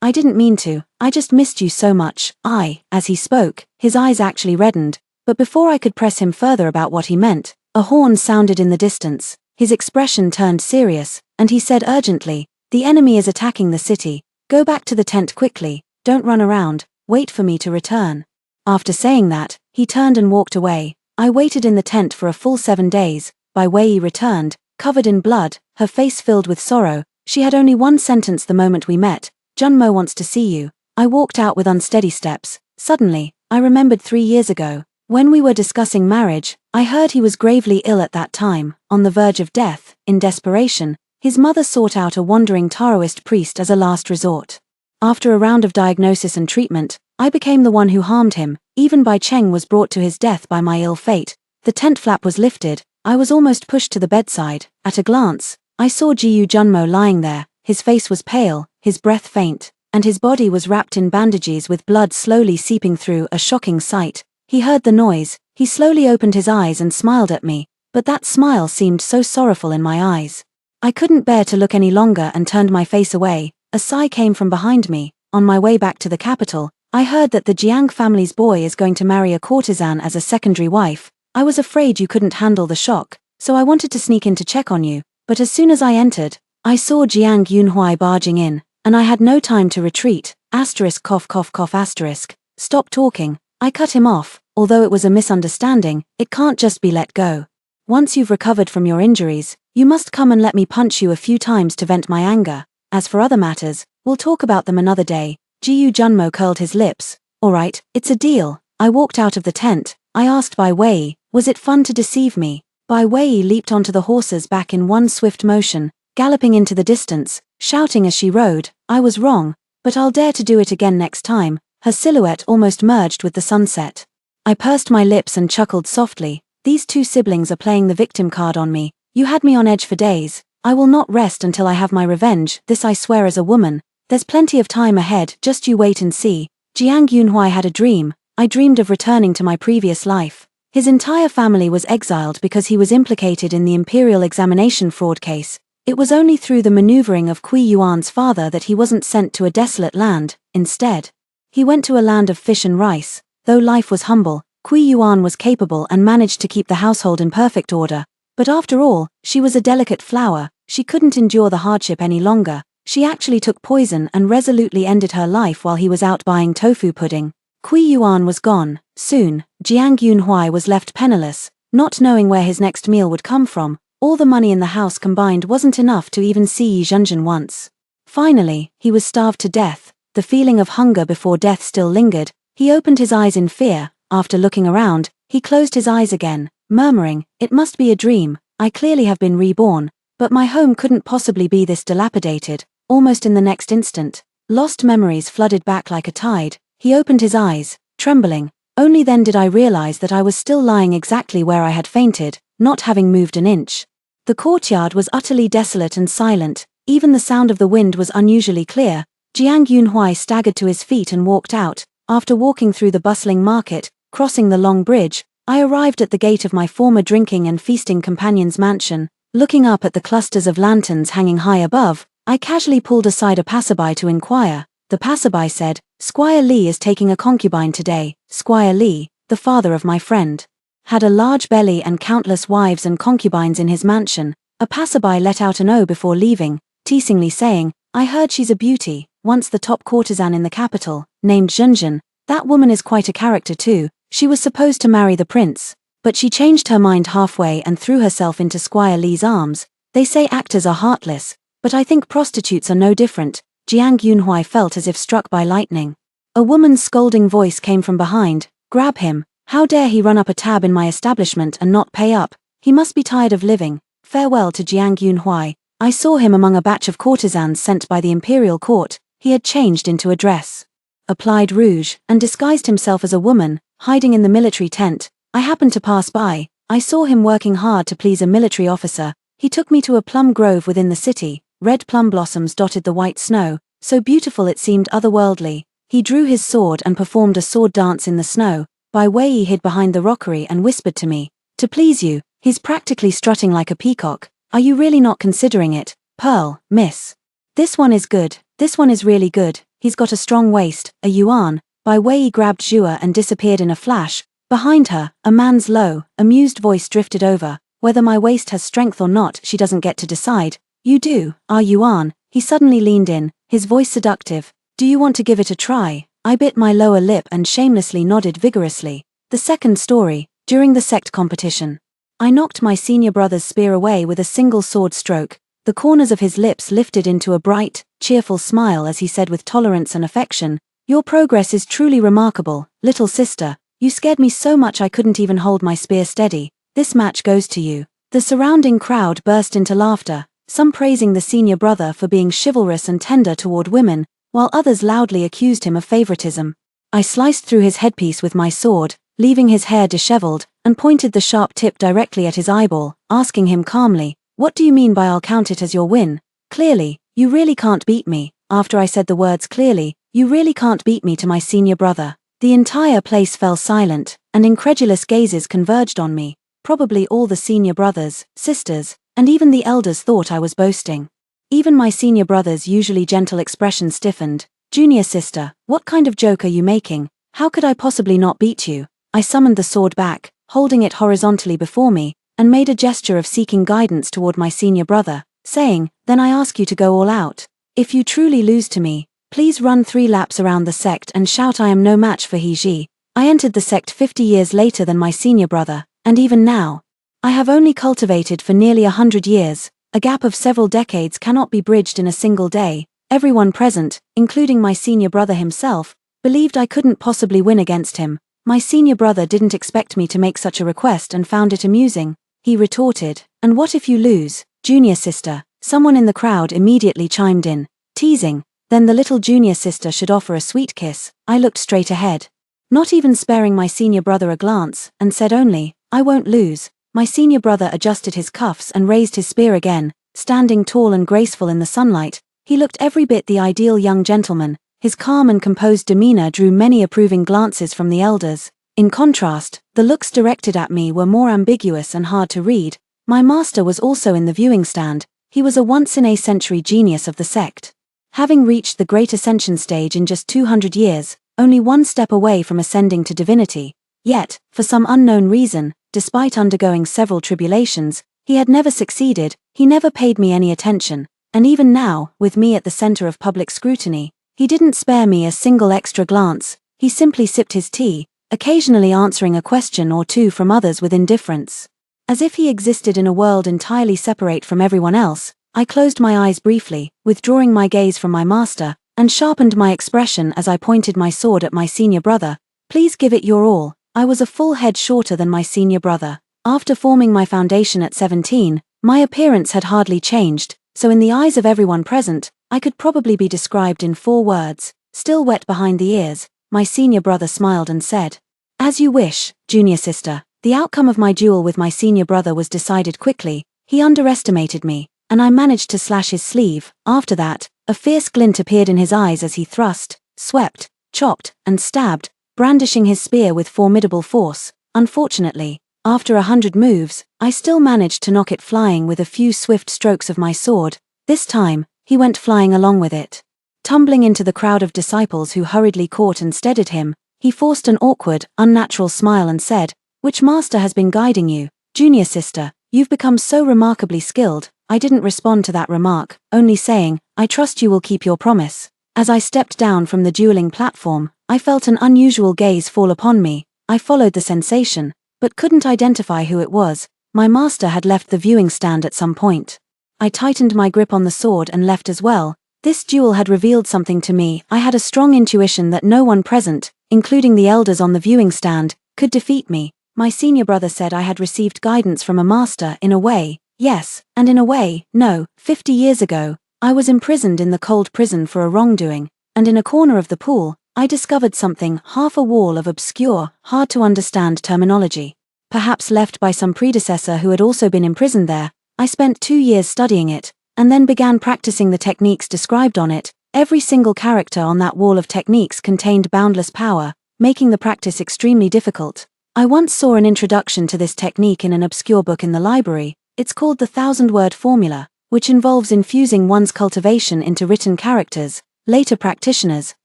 Speaker 1: I didn't mean to, I just missed you so much." As he spoke, his eyes actually reddened, but before I could press him further about what he meant, a horn sounded in the distance. His expression turned serious, and he said urgently, "The enemy is attacking the city. Go back to the tent quickly, don't run around, wait for me to return." After saying that, he turned and walked away. I waited in the tent for a full 7 days. Bai Wei returned, covered in blood, her face filled with sorrow. She had only one sentence the moment we met: "Junmo wants to see you." I walked out with unsteady steps. Suddenly, I remembered 3 years ago, when we were discussing marriage, I heard he was gravely ill at that time, on the verge of death. In desperation, his mother sought out a wandering Taoist priest as a last resort. After a round of diagnosis and treatment, I became the one who harmed him. Even Bai Cheng was brought to his death by my ill fate. The tent flap was lifted. I was almost pushed to the bedside. At a glance, I saw Jiyu Junmo lying there. His face was pale, his breath faint, and his body was wrapped in bandages with blood slowly seeping through. A shocking sight. He heard the noise. He slowly opened his eyes and smiled at me, but that smile seemed so sorrowful in my eyes. I couldn't bear to look any longer and turned my face away. A sigh came from behind me. On my way back to the capital, I heard that the Jiang family's boy is going to marry a courtesan as a secondary wife. I was afraid you couldn't handle the shock, so I wanted to sneak in to check on you, but as soon as I entered, I saw Jiang Yunhuai barging in, and I had no time to retreat. Asterisk cough cough cough asterisk. Stop talking. I cut him off. Although it was a misunderstanding, it can't just be let go. Once you've recovered from your injuries, you must come and let me punch you a few times to vent my anger. As for other matters, we'll talk about them another day. Gu Junmo curled his lips. Alright, it's a deal. I walked out of the tent. I asked Bai Wei, was it fun to deceive me? Bai Wei leaped onto the horse's back in one swift motion, galloping into the distance, shouting as she rode, I was wrong, but I'll dare to do it again next time. Her silhouette almost merged with the sunset. I pursed my lips and chuckled softly. These two siblings are playing the victim card on me. You had me on edge for days. I will not rest until I have my revenge, this I swear as a woman. There's plenty of time ahead, just you wait and see. Jiang Yunhui had a dream. I dreamed of returning to my previous life. His entire family was exiled because he was implicated in the imperial examination fraud case. It was only through the maneuvering of Kui Yuan's father that he wasn't sent to a desolate land. Instead, he went to a land of fish and rice. Though life was humble, Kui Yuan was capable and managed to keep the household in perfect order. But after all, she was a delicate flower. She couldn't endure the hardship any longer. She actually took poison and resolutely ended her life while he was out buying tofu pudding. Kui Yuan was gone. Soon, Jiang Yunhui was left penniless, not knowing where his next meal would come from. All the money in the house combined wasn't enough to even see Yi Zhenzhen once. Finally, he was starved to death. The feeling of hunger before death still lingered. He opened his eyes in fear. After looking around, he closed his eyes again, murmuring, it must be a dream. I clearly have been reborn, but my home couldn't possibly be this dilapidated. Almost in the next instant, lost memories flooded back like a tide. He opened his eyes, trembling. Only then did I realize that I was still lying exactly where I had fainted, not having moved an inch. The courtyard was utterly desolate and silent. Even the sound of the wind was unusually clear. Jiang Yunhui staggered to his feet and walked out. After walking through the bustling market, crossing the long bridge, I arrived at the gate of my former drinking and feasting companion's mansion. Looking up at the clusters of lanterns hanging high above, I casually pulled aside a passerby to inquire. The passerby said, Squire Li is taking a concubine today. Squire Li, the father of my friend, had a large belly and countless wives and concubines in his mansion. A passerby let out an "oh" before leaving, teasingly saying, I heard she's a beauty, once the top courtesan in the capital, named Zhenzhen. That woman is quite a character too. She was supposed to marry the prince, but she changed her mind halfway and threw herself into Squire Li's arms. They say actors are heartless, but I think prostitutes are no different. Jiang Yunhui felt as if struck by lightning. A woman's scolding voice came from behind. Grab him. How dare he run up a tab in my establishment and not pay up? He must be tired of living. Farewell to Jiang Yunhui. I saw him among a batch of courtesans sent by the imperial court. He had changed into a dress, applied rouge, and disguised himself as a woman, hiding in the military tent. I happened to pass by. I saw him working hard to please a military officer. He took me to a plum grove within the city. Red plum blossoms dotted the white snow, so beautiful it seemed otherworldly. He drew his sword and performed a sword dance in the snow. Bai Wei hid behind the rockery and whispered to me, to please you, he's practically strutting like a peacock. Are you really not considering it? Pearl, miss. This one is good. This one is really good. He's got a strong waist, a yuan. Bai Wei grabbed Zhua and disappeared in a flash. Behind her, a man's low, amused voice drifted over. Whether my waist has strength or not, she doesn't get to decide. You do, our yuan. He suddenly leaned in, his voice seductive. Do you want to give it a try? I bit my lower lip and shamelessly nodded vigorously. The second story, during the sect competition. I knocked my senior brother's spear away with a single sword stroke. The corners of his lips lifted into a bright, cheerful smile as he said with tolerance and affection, Your progress is truly remarkable, little sister. You scared me so much I couldn't even hold my spear steady. This match goes to you. The surrounding crowd burst into laughter, some praising the senior brother for being chivalrous and tender toward women, while others loudly accused him of favoritism. I sliced through his headpiece with my sword, leaving his hair disheveled, and pointed the sharp tip directly at his eyeball, asking him calmly, What do you mean by I'll count it as your win? Clearly, you really can't beat me. After I said the words clearly, you really can't beat me to my senior brother. The entire place fell silent, and incredulous gazes converged on me. Probably all the senior brothers, sisters, and even the elders thought I was boasting. Even my senior brother's usually gentle expression stiffened. Junior sister, what kind of joke are you making? How could I possibly not beat you? I summoned the sword back, holding it horizontally before me, and made a gesture of seeking guidance toward my senior brother, saying, Then I ask you to go all out. If you truly lose to me, Please run 3 laps around the sect and shout I am no match for He. I entered the sect 50 years later than my senior brother, and even now, I have only cultivated for nearly 100 years. A gap of several decades cannot be bridged in a single day. Everyone present, including my senior brother himself, believed I couldn't possibly win against him. My senior brother didn't expect me to make such a request and found it amusing. He retorted, "And what if you lose, junior sister?" Someone in the crowd immediately chimed in, teasing, "Then the little junior sister should offer a sweet kiss." I looked straight ahead, not even sparing my senior brother a glance, and said only, "I won't lose." My senior brother adjusted his cuffs and raised his spear again. Standing tall and graceful in the sunlight, he looked every bit the ideal young gentleman. His calm and composed demeanor drew many approving glances from the elders. In contrast, the looks directed at me were more ambiguous and hard to read. My master was also in the viewing stand. He was a once-in-a-century genius of the sect, having reached the great ascension stage in just 200 years, only one step away from ascending to divinity. Yet, for some unknown reason, despite undergoing several tribulations, he had never succeeded. He never paid me any attention, and even now, with me at the center of public scrutiny, he didn't spare me a single extra glance. He simply sipped his tea, occasionally answering a question or two from others with indifference, as if he existed in a world entirely separate from everyone else. I closed my eyes briefly, withdrawing my gaze from my master, and sharpened my expression as I pointed my sword at my senior brother. "Please give it your all." I was a full head shorter than my senior brother. After forming my foundation at 17, my appearance had hardly changed, so in the eyes of everyone present, I could probably be described in 4 words: still wet behind the ears. My senior brother smiled and said, "As you wish, junior sister." The outcome of my duel with my senior brother was decided quickly. He underestimated me, and I managed to slash his sleeve. After that, a fierce glint appeared in his eyes as he thrust, swept, chopped, and stabbed, brandishing his spear with formidable force. Unfortunately, after 100 moves, I still managed to knock it flying with a few swift strokes of my sword. This time, he went flying along with it. Tumbling into the crowd of disciples who hurriedly caught and steadied him, he forced an awkward, unnatural smile and said, "Which master has been guiding you, junior sister? You've become so remarkably skilled." I didn't respond to that remark, only saying, "I trust you will keep your promise." As I stepped down from the dueling platform, I felt an unusual gaze fall upon me. I followed the sensation, but couldn't identify who it was. My master had left the viewing stand at some point. I tightened my grip on the sword and left as well. This duel had revealed something to me. I had a strong intuition that no one present, including the elders on the viewing stand, could defeat me. My senior brother said I had received guidance from a master. In a way, yes, and in a way, no. 50 years ago, I was imprisoned in the cold prison for a wrongdoing, and in a corner of the pool, I discovered something, half a wall of obscure, hard-to-understand terminology. Perhaps left by some predecessor who had also been imprisoned there. I spent 2 years studying it, and then began practicing the techniques described on it. Every single character on that wall of techniques contained boundless power, making the practice extremely difficult. I once saw an introduction to this technique in an obscure book in the library. It's called the 1,000-word formula, which involves infusing one's cultivation into written characters. Later practitioners,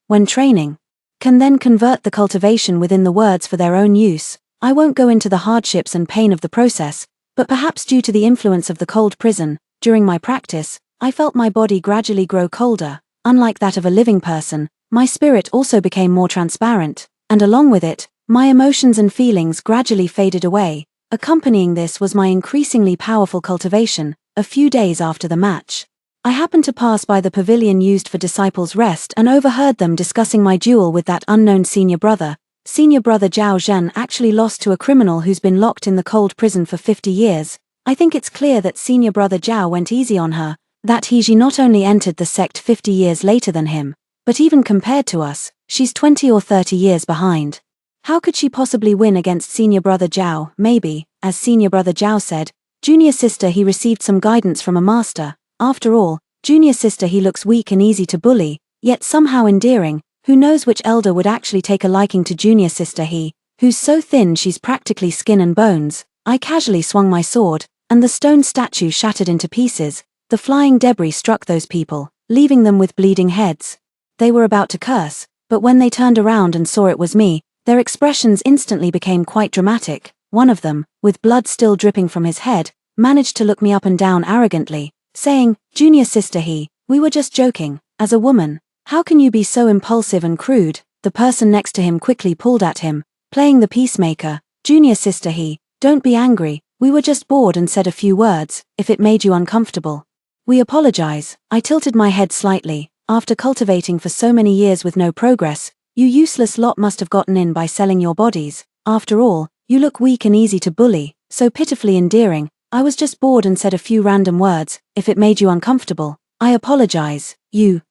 Speaker 1: when training, can then convert the cultivation within the words for their own use. I won't go into the hardships and pain of the process, but perhaps due to the influence of the cold prison, during my practice, I felt my body gradually grow colder. Unlike that of a living person, my spirit also became more transparent, and along with it, my emotions and feelings gradually faded away. Accompanying this was my increasingly powerful cultivation. A few days after the match, I happened to pass by the pavilion used for disciples' rest and overheard them discussing my duel with that unknown senior brother. Senior brother Zhao Zhen actually lost to a criminal who's been locked in the cold prison for 50 years. I think it's clear that senior brother Zhao went easy on her, that He not only entered the sect 50 years later than him, but even compared to us, she's 20 or 30 years behind. How could she possibly win against senior brother Zhao? Maybe, as senior brother Zhao said, junior sister he received some guidance from a master. After all, junior sister he looks weak and easy to bully, yet somehow endearing. Who knows which elder would actually take a liking to junior sister he, who's so thin she's practically skin and bones. I casually swung my sword, and the stone statue shattered into pieces. The flying debris struck those people, leaving them with bleeding heads. They were about to curse, but when they turned around and saw it was me, their expressions instantly became quite dramatic. One of them, with blood still dripping from his head, managed to look me up and down arrogantly, saying, "Junior sister we were just joking." As a woman, How can you be so impulsive and crude? The person next to him quickly pulled at him, playing the peacemaker. Junior sister, don't be angry, we were just bored and said a few words, if it made you uncomfortable. We apologize. I tilted my head slightly. After cultivating for so many years with no progress, you useless lot must have gotten in by selling your bodies. After all, you look weak and easy to bully, so pitifully endearing. I was just bored and said a few random words, if it made you uncomfortable. I apologize.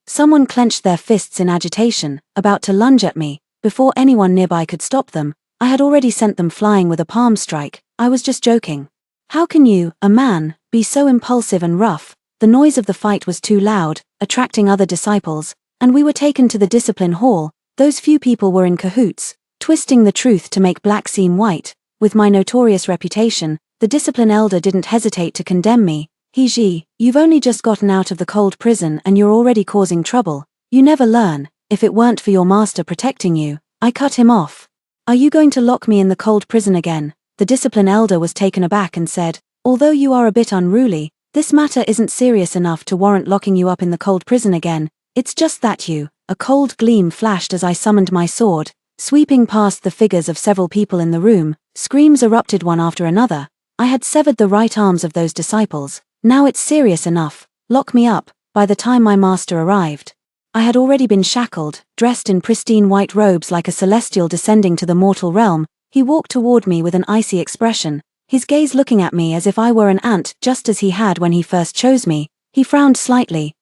Speaker 1: Someone clenched their fists in agitation, about to lunge at me. Before anyone nearby could stop them, I had already sent them flying with a palm strike. I was just joking. How can you, a man, be so impulsive and rough? The noise of the fight was too loud, attracting other disciples, and we were taken to the discipline hall. Those few people were in cahoots, twisting the truth to make black seem white. With my notorious reputation, the discipline elder didn't hesitate to condemn me. You've only just gotten out of the cold prison and you're already causing trouble. You never learn. If it weren't for your master protecting you, I cut him off. Are you going to lock me in the cold prison again? The discipline elder was taken aback and said, although you are a bit unruly, this matter isn't serious enough to warrant locking you up in the cold prison again. It's just that a cold gleam flashed as I summoned my sword, sweeping past the figures of several people in the room. Screams erupted one after another. I had severed the right arms of those disciples. Now it's serious enough. Lock me up. By the time my master arrived, I had already been shackled, dressed in pristine white robes like a celestial descending to the mortal realm. He walked toward me with an icy expression, his gaze looking at me as if I were an ant, just as he had when he first chose me. He frowned slightly.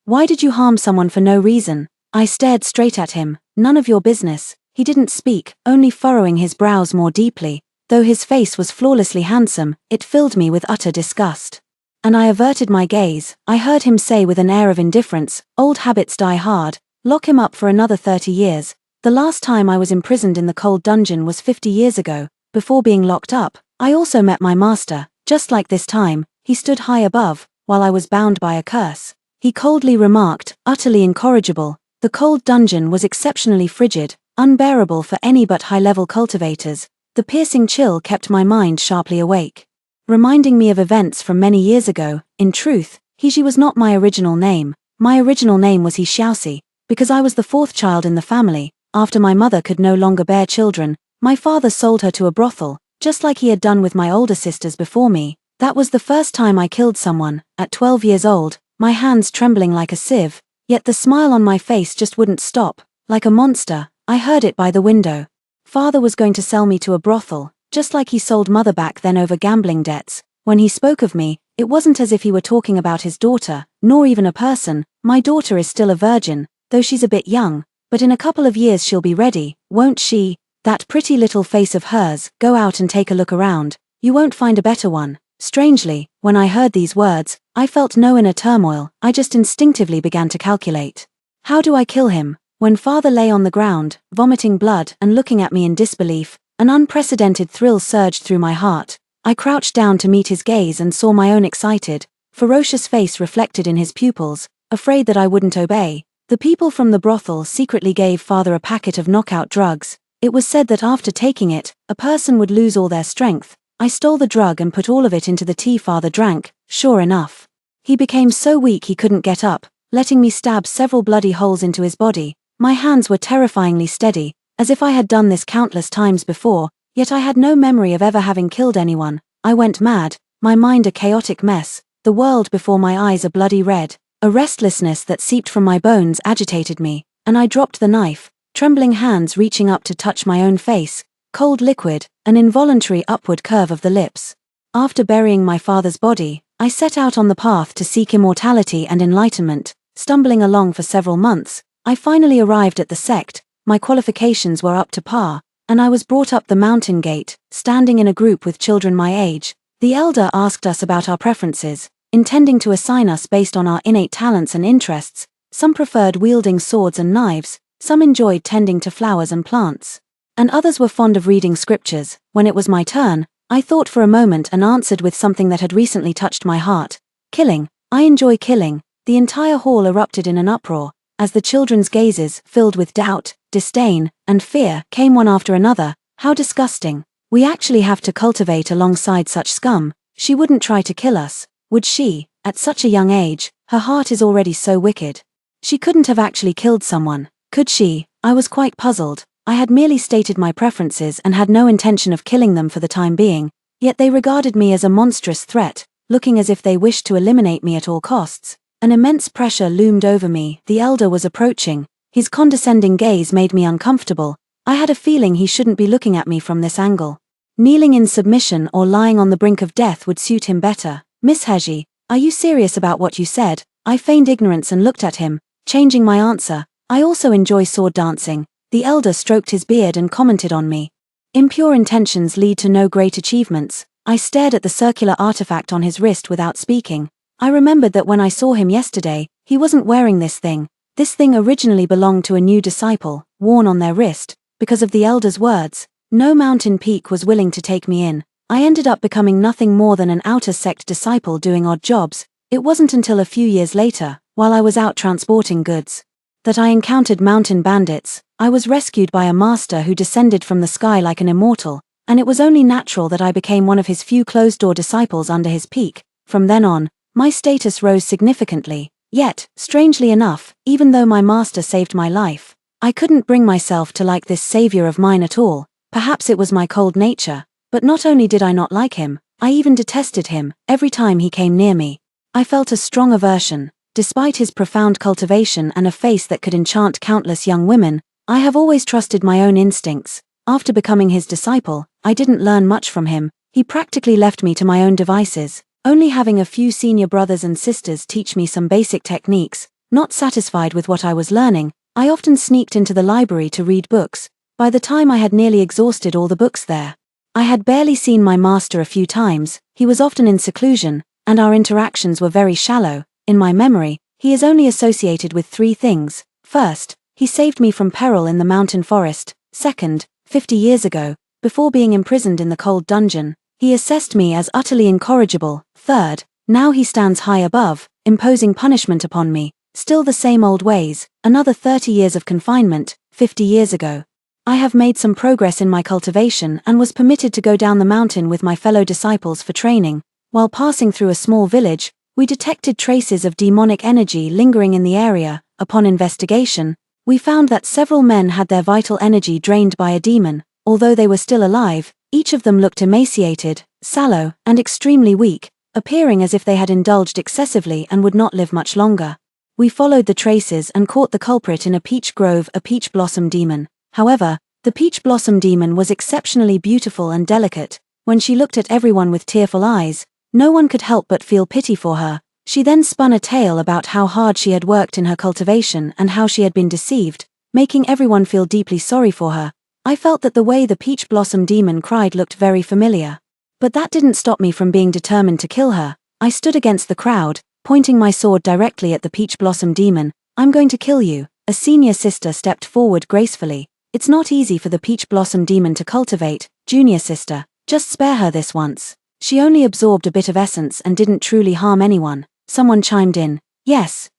Speaker 1: Why did you harm someone for no reason? I stared straight at him. None of your business. He didn't speak, only furrowing his brows more deeply. Though his face was flawlessly handsome, it filled me with utter disgust. And I averted my gaze. I heard him say with an air of indifference, old habits die hard, lock him up for another 30 years. The last time I was imprisoned in the cold dungeon was 50 years ago. Before being locked up, I also met my master. Just like this time, he stood high above, while I was bound by a curse. He coldly remarked, utterly incorrigible. The cold dungeon was exceptionally frigid, unbearable for any but high-level cultivators. The piercing chill kept my mind sharply awake, reminding me of events from many years ago. In truth, Hiji was not my original name. My original name was Xiaoxi, because I was the fourth child in the family. After my mother could no longer bear children, my father sold her to a brothel, just like he had done with my older sisters before me. That was the first time I killed someone, at 12 years old, my hands trembling like a sieve, yet the smile on my face just wouldn't stop. Like a monster, I heard it by the window. Father was going to sell me to a brothel, just like he sold mother back then over gambling debts. When he spoke of me, it wasn't as if he were talking about his daughter, nor even a person. My daughter is still a virgin, though she's a bit young, but in a couple of years she'll be ready, won't she? That pretty little face of hers. Go out and take a look around. You won't find a better one. Strangely, when I heard these words, I felt no inner turmoil. I just instinctively began to calculate. How do I kill him? When father lay on the ground, vomiting blood and looking at me in disbelief, an unprecedented thrill surged through my heart. I crouched down to meet his gaze and saw my own excited, ferocious face reflected in his pupils, afraid that I wouldn't obey. The people from the brothel secretly gave father a packet of knockout drugs. It was said that after taking it, a person would lose all their strength. I stole the drug and put all of it into the tea father drank. Sure enough, he became so weak he couldn't get up, letting me stab several bloody holes into his body. My hands were terrifyingly steady, as if I had done this countless times before, yet I had no memory of ever having killed anyone. I went mad, my mind a chaotic mess, the world before my eyes a bloody red. A restlessness that seeped from my bones agitated me, and I dropped the knife, trembling hands reaching up to touch my own face, cold liquid, an involuntary upward curve of the lips. After burying my father's body, I set out on the path to seek immortality and enlightenment. Stumbling along for several months, I finally arrived at the sect. My qualifications were up to par, and I was brought up the mountain gate, standing in a group with children my age. The elder asked us about our preferences, intending to assign us based on our innate talents and interests. Some preferred wielding swords and knives, some enjoyed tending to flowers and plants, and others were fond of reading scriptures. When it was my turn, I thought for a moment and answered with something that had recently touched my heart. Killing. I enjoy killing. The entire hall erupted in an uproar, as the children's gazes, filled with doubt, disdain, and fear, came one after another. How disgusting. We actually have to cultivate alongside such scum. She wouldn't try to kill us, would she? At such a young age, her heart is already so wicked. She couldn't have actually killed someone, could she? I was quite puzzled. I had merely stated my preferences and had no intention of killing them for the time being, yet they regarded me as a monstrous threat, looking as if they wished to eliminate me at all costs. An immense pressure loomed over me. The elder was approaching. His condescending gaze made me uncomfortable. I had a feeling he shouldn't be looking at me from this angle. Kneeling in submission or lying on the brink of death would suit him better. Miss Heji, are you serious about what you said? I feigned ignorance and looked at him, changing my answer. I also enjoy sword dancing. The elder stroked his beard and commented on me. Impure intentions lead to no great achievements. I stared at the circular artifact on his wrist without speaking. I remembered that when I saw him yesterday, he wasn't wearing this thing. This thing originally belonged to a new disciple, worn on their wrist. Because of the elder's words, no mountain peak was willing to take me in. I ended up becoming nothing more than an outer sect disciple doing odd jobs. It wasn't until a few years later, while I was out transporting goods, that I encountered mountain bandits. I was rescued by a master who descended from the sky like an immortal, and it was only natural that I became one of his few closed-door disciples under his peak. From then on, my status rose significantly. Yet, strangely enough, even though my master saved my life, I couldn't bring myself to like this savior of mine at all. Perhaps it was my cold nature, but not only did I not like him, I even detested him. Every time he came near me, I felt a strong aversion. Despite his profound cultivation and a face that could enchant countless young women, I have always trusted my own instincts. After becoming his disciple, I didn't learn much from him. He practically left me to my own devices, only having a few senior brothers and sisters teach me some basic techniques. Not satisfied with what I was learning, I often sneaked into the library to read books. By the time I had nearly exhausted all the books there, I had barely seen my master a few times. He was often in seclusion, and our interactions were very shallow. In my memory, he is only associated with 3 things. First, he saved me from peril in the mountain forest. Second, 50 years ago, before being imprisoned in the cold dungeon, he assessed me as utterly incorrigible. Third, now he stands high above, imposing punishment upon me. Still the same old ways. Another 30 years of confinement. 50 years ago, I have made some progress in my cultivation and was permitted to go down the mountain with my fellow disciples for training. While passing through a small village, we detected traces of demonic energy lingering in the area. Upon investigation, we found that several men had their vital energy drained by a demon. Although they were still alive, each of them looked emaciated, sallow, and extremely weak, appearing as if they had indulged excessively and would not live much longer. We followed the traces and caught the culprit in a peach grove, a peach blossom demon. However, the peach blossom demon was exceptionally beautiful and delicate. When she looked at everyone with tearful eyes, no one could help but feel pity for her. She then spun a tale about how hard she had worked in her cultivation and how she had been deceived, making everyone feel deeply sorry for her. I felt that the way the peach blossom demon cried looked very familiar. But that didn't stop me from being determined to kill her. I stood against the crowd, pointing my sword directly at the peach blossom demon. "I'm going to kill you." A senior sister stepped forward gracefully. "It's not easy for the peach blossom demon to cultivate, junior sister. Just spare her this once. She only absorbed a bit of essence and didn't truly harm anyone." Someone chimed in. Yes,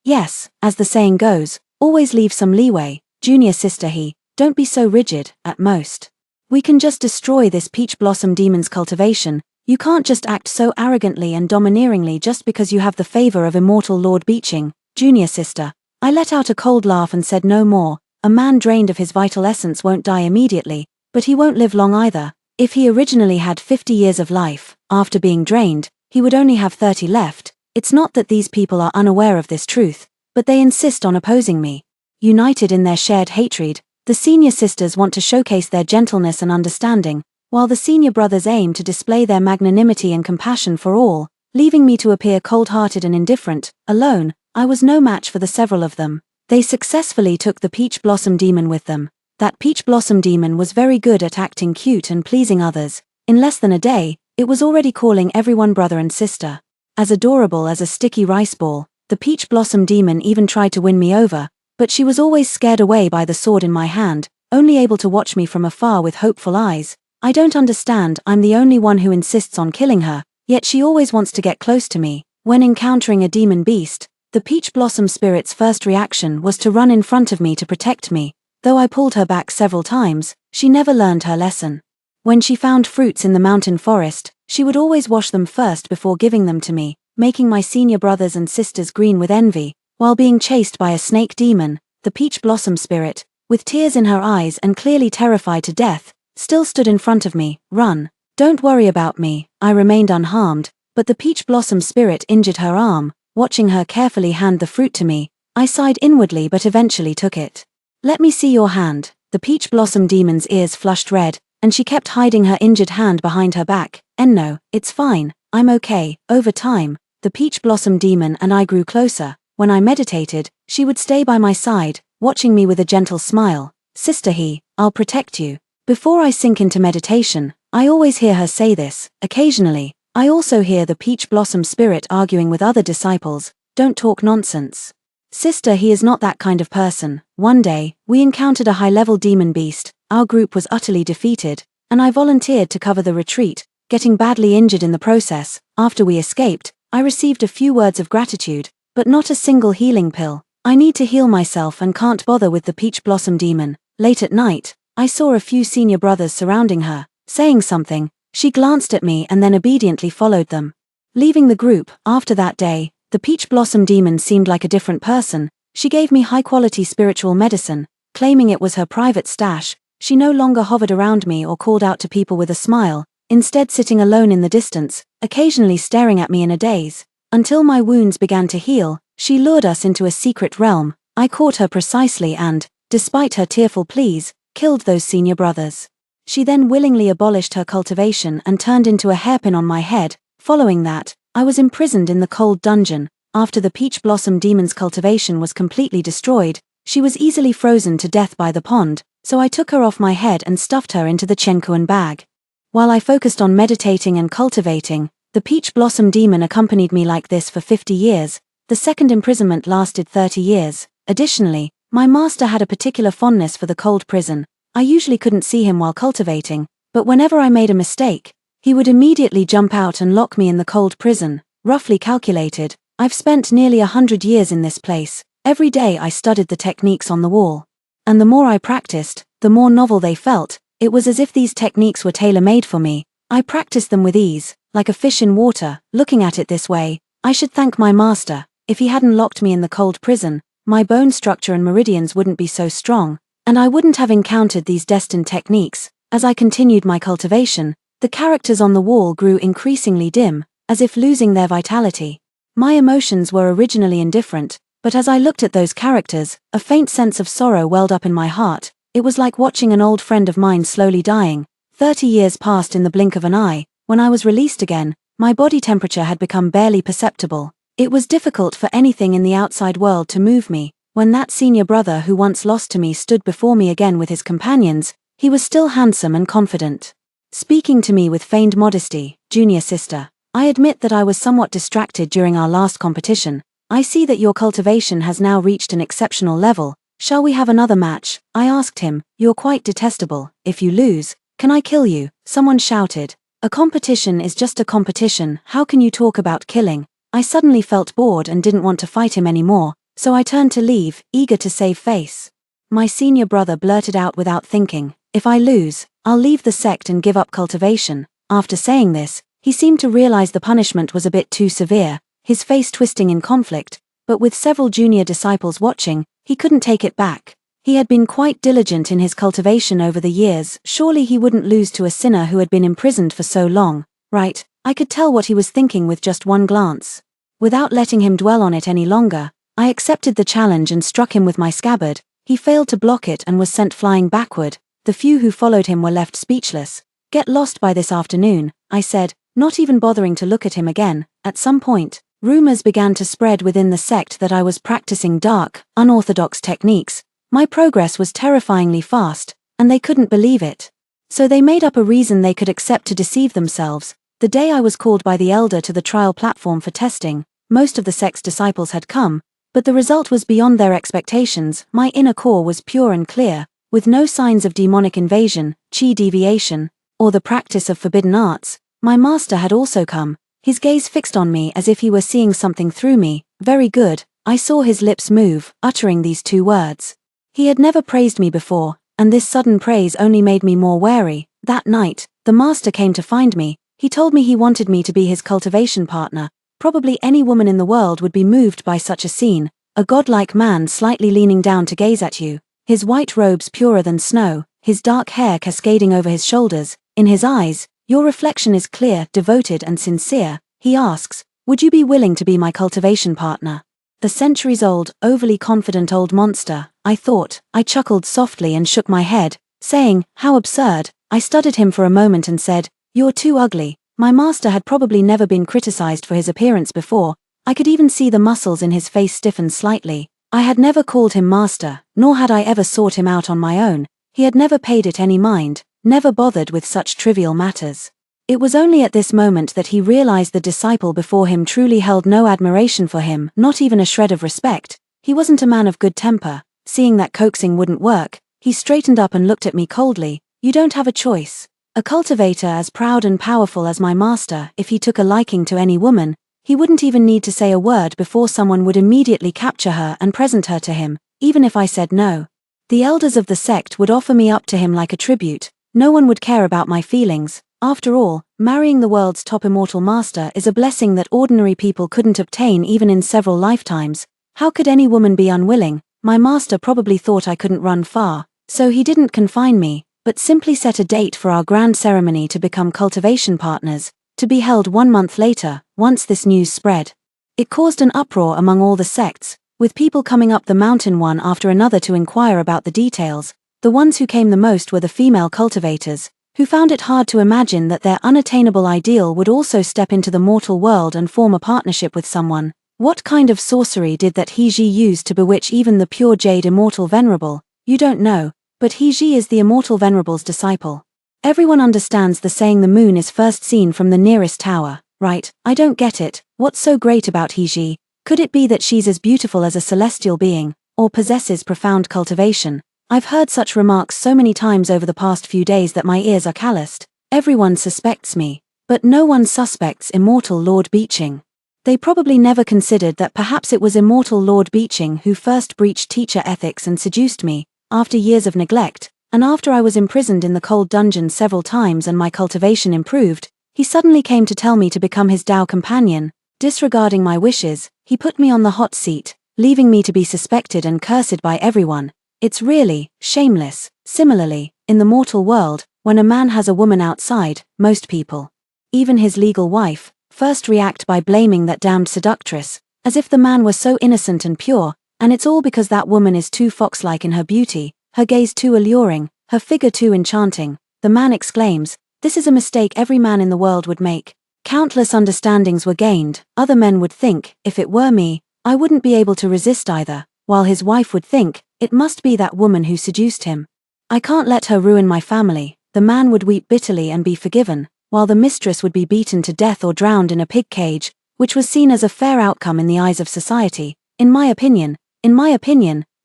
Speaker 1: as the saying goes, always leave some leeway. Junior sister, don't be so rigid. At most, we can just destroy this peach blossom demon's cultivation. You can't just act so arrogantly and domineeringly just because you have the favor of immortal Lord Beeching. Junior sister. I let out a cold laugh and said no more. A man drained of his vital essence won't die immediately, but he won't live long either. If he originally had 50 years of life, after being drained, he would only have 30 left. It's not that these people are unaware of this truth, but they insist on opposing me. United in their shared hatred, the senior sisters want to showcase their gentleness and understanding, while the senior brothers aim to display their magnanimity and compassion for all, leaving me to appear cold-hearted and indifferent. Alone, I was no match for the several of them. They successfully took the peach blossom demon with them. That peach blossom demon was very good at acting cute and pleasing others. In less than a day, it was already calling everyone brother and sister. As adorable as a sticky rice ball, the peach blossom demon even tried to win me over, but she was always scared away by the sword in my hand, only able to watch me from afar with hopeful eyes. I don't understand. I'm the only one who insists on killing her, yet she always wants to get close to me. When encountering a demon beast, the peach blossom spirit's first reaction was to run in front of me to protect me. Though I pulled her back several times, she never learned her lesson. When she found fruits in the mountain forest, she would always wash them first before giving them to me, making my senior brothers and sisters green with envy. while being chased by a snake demon. The peach blossom spirit, with tears in her eyes and clearly terrified to death, still stood in front of me. Run. Don't worry about me. I remained unharmed, but the peach blossom spirit injured her arm. Watching her carefully hand the fruit to me, I sighed inwardly but eventually took it. Let me see your hand. The peach blossom demon's ears flushed red, and she kept hiding her injured hand behind her back. No, it's fine. I'm okay. Over time, the peach blossom demon and I grew closer. When I meditated, she would stay by my side, watching me with a gentle smile. Sister, I'll protect you. Before I sink into meditation, I always hear her say this. Occasionally, I also hear the peach blossom spirit arguing with other disciples. Don't talk nonsense. Sister, he is not that kind of person. One day, we encountered a high-level demon beast. Our group was utterly defeated, and I volunteered to cover the retreat, getting badly injured in the process. After we escaped, I received a few words of gratitude, but not a single healing pill. I need to heal myself and can't bother with the peach blossom demon. Late at night, I saw a few senior brothers surrounding her, saying something. She glanced at me and then obediently followed them. Leaving the group, after that day, the peach blossom demon seemed like a different person. She gave me high-quality spiritual medicine, claiming it was her private stash. She no longer hovered around me or called out to people with a smile, instead sitting alone in the distance, occasionally staring at me in a daze. Until my wounds began to heal, she lured us into a secret realm. I caught her precisely and, despite her tearful pleas, killed those senior brothers. She then willingly abolished her cultivation and turned into a hairpin on my head. Following that, I was imprisoned in the cold dungeon. After the peach blossom demon's cultivation was completely destroyed, she was easily frozen to death by the pond, so I took her off my head and stuffed her into the chenkuan bag. While I focused on meditating and cultivating, the peach blossom demon accompanied me like this for 50 years. The second imprisonment lasted 30 years. Additionally, my master had a particular fondness for the cold prison. I usually couldn't see him while cultivating, but whenever I made a mistake, he would immediately jump out and lock me in the cold prison. Roughly calculated, I've spent nearly 100 years in this place. Every day I studied the techniques on the wall. And the more I practiced, the more novel they felt. It was as if these techniques were tailor-made for me. I practiced them with ease, like a fish in water. Looking at it this way, I should thank my master. If he hadn't locked me in the cold prison, my bone structure and meridians wouldn't be so strong, and I wouldn't have encountered these destined techniques. As I continued my cultivation, the characters on the wall grew increasingly dim, as if losing their vitality. My emotions were originally indifferent, but as I looked at those characters, a faint sense of sorrow welled up in my heart. It was like watching an old friend of mine slowly dying. 30 years passed in the blink of an eye. When I was released again, my body temperature had become barely perceptible. It was difficult for anything in the outside world to move me. When that senior brother who once lost to me stood before me again with his companions, he was still handsome and confident. Speaking to me with feigned modesty, "Junior sister, I admit that I was somewhat distracted during our last competition. I see that your cultivation has now reached an exceptional level. Shall we have another match?" I asked him. "You're quite detestable. If you lose, can I kill you?" Someone shouted. "A competition is just a competition. How can you talk about killing?" I suddenly felt bored and didn't want to fight him anymore, so I turned to leave, eager to save face. My senior brother blurted out without thinking, "If I lose, I'll leave the sect and give up cultivation." After saying this, he seemed to realize the punishment was a bit too severe, his face twisting in conflict, but with several junior disciples watching, he couldn't take it back. He had been quite diligent in his cultivation over the years. Surely he wouldn't lose to a sinner who had been imprisoned for so long, right? I could tell what he was thinking with just one glance. Without letting him dwell on it any longer, I accepted the challenge and struck him with my scabbard. He failed to block it and was sent flying backward. The few who followed him were left speechless. "Get lost by this afternoon," I said, not even bothering to look at him again. At some point, rumors began to spread within the sect that I was practicing dark, unorthodox techniques. My progress was terrifyingly fast, and they couldn't believe it. So they made up a reason they could accept to deceive themselves. The day I was called by the elder to the trial platform for testing, most of the sect's disciples had come, but the result was beyond their expectations. My inner core was pure and clear, with no signs of demonic invasion, chi deviation, or the practice of forbidden arts. My master had also come, his gaze fixed on me as if he were seeing something through me. "Very good." I saw his lips move, uttering these two words. He had never praised me before, and this sudden praise only made me more wary. That night, the master came to find me. He told me he wanted me to be his cultivation partner. Probably any woman in the world would be moved by such a scene. a godlike man slightly leaning down to gaze at you, his white robes purer than snow, his dark hair cascading over his shoulders. In his eyes, your reflection is clear, devoted and sincere. He asks, would you be willing to be my cultivation partner? The centuries-old, overly confident old monster, I thought. I chuckled softly and shook my head, saying, how absurd. I studied him for a moment and said, you're too ugly. My master had probably never been criticized for his appearance before. I could even see the muscles in his face stiffen slightly. I had never called him master, nor had I ever sought him out on my own. He had never paid it any mind, never bothered with such trivial matters. It was only at this moment that he realized the disciple before him truly held no admiration for him, not even a shred of respect. He wasn't a man of good temper. Seeing that coaxing wouldn't work, he straightened up and looked at me coldly. You don't have a choice. A cultivator as proud and powerful as my master, if he took a liking to any woman, he wouldn't even need to say a word before someone would immediately capture her and present her to him, even if I said no. The elders of the sect would offer me up to him like a tribute. No one would care about my feelings. After all, marrying the world's top immortal master is a blessing that ordinary people couldn't obtain even in several lifetimes. How could any woman be unwilling? My master probably thought I couldn't run far, so he didn't confine me, but simply set a date for our grand ceremony to become cultivation partners, to be held 1 month later. Once this news spread, it caused an uproar among all the sects, with people coming up the mountain one after another to inquire about the details. The ones who came the most were the female cultivators, who found it hard to imagine that their unattainable ideal would also step into the mortal world and form a partnership with someone. What kind of sorcery did that Hiji use to bewitch even the pure jade immortal venerable? You don't know, but Hiji is the immortal venerable's disciple. Everyone understands the saying the moon is first seen from the nearest tower, right? I don't get it. What's so great about Hiji? Could it be that she's as beautiful as a celestial being, or possesses profound cultivation? I've heard such remarks so many times over the past few days that my ears are calloused. Everyone suspects me, but no one suspects immortal Lord Beeching. They probably never considered that perhaps it was immortal Lord Beeching who first breached teacher ethics and seduced me, after years of neglect, and after I was imprisoned in the cold dungeon several times and my cultivation improved, he suddenly came to tell me to become his Tao companion. Disregarding my wishes, he put me on the hot seat, leaving me to be suspected and cursed by everyone. It's really shameless. Similarly, in the mortal world, when a man has a woman outside, most people, even his legal wife, first react by blaming that damned seductress, as if the man were so innocent and pure, and it's all because that woman is too fox-like in her beauty, her gaze too alluring, her figure too enchanting. The man exclaims, this is a mistake every man in the world would make. Countless understandings were gained. Other men would think, if it were me, I wouldn't be able to resist either, while his wife would think, it must be that woman who seduced him. I can't let her ruin my family. The man would weep bitterly and be forgiven, while the mistress would be beaten to death or drowned in a pig cage, which was seen as a fair outcome in the eyes of society. In my opinion,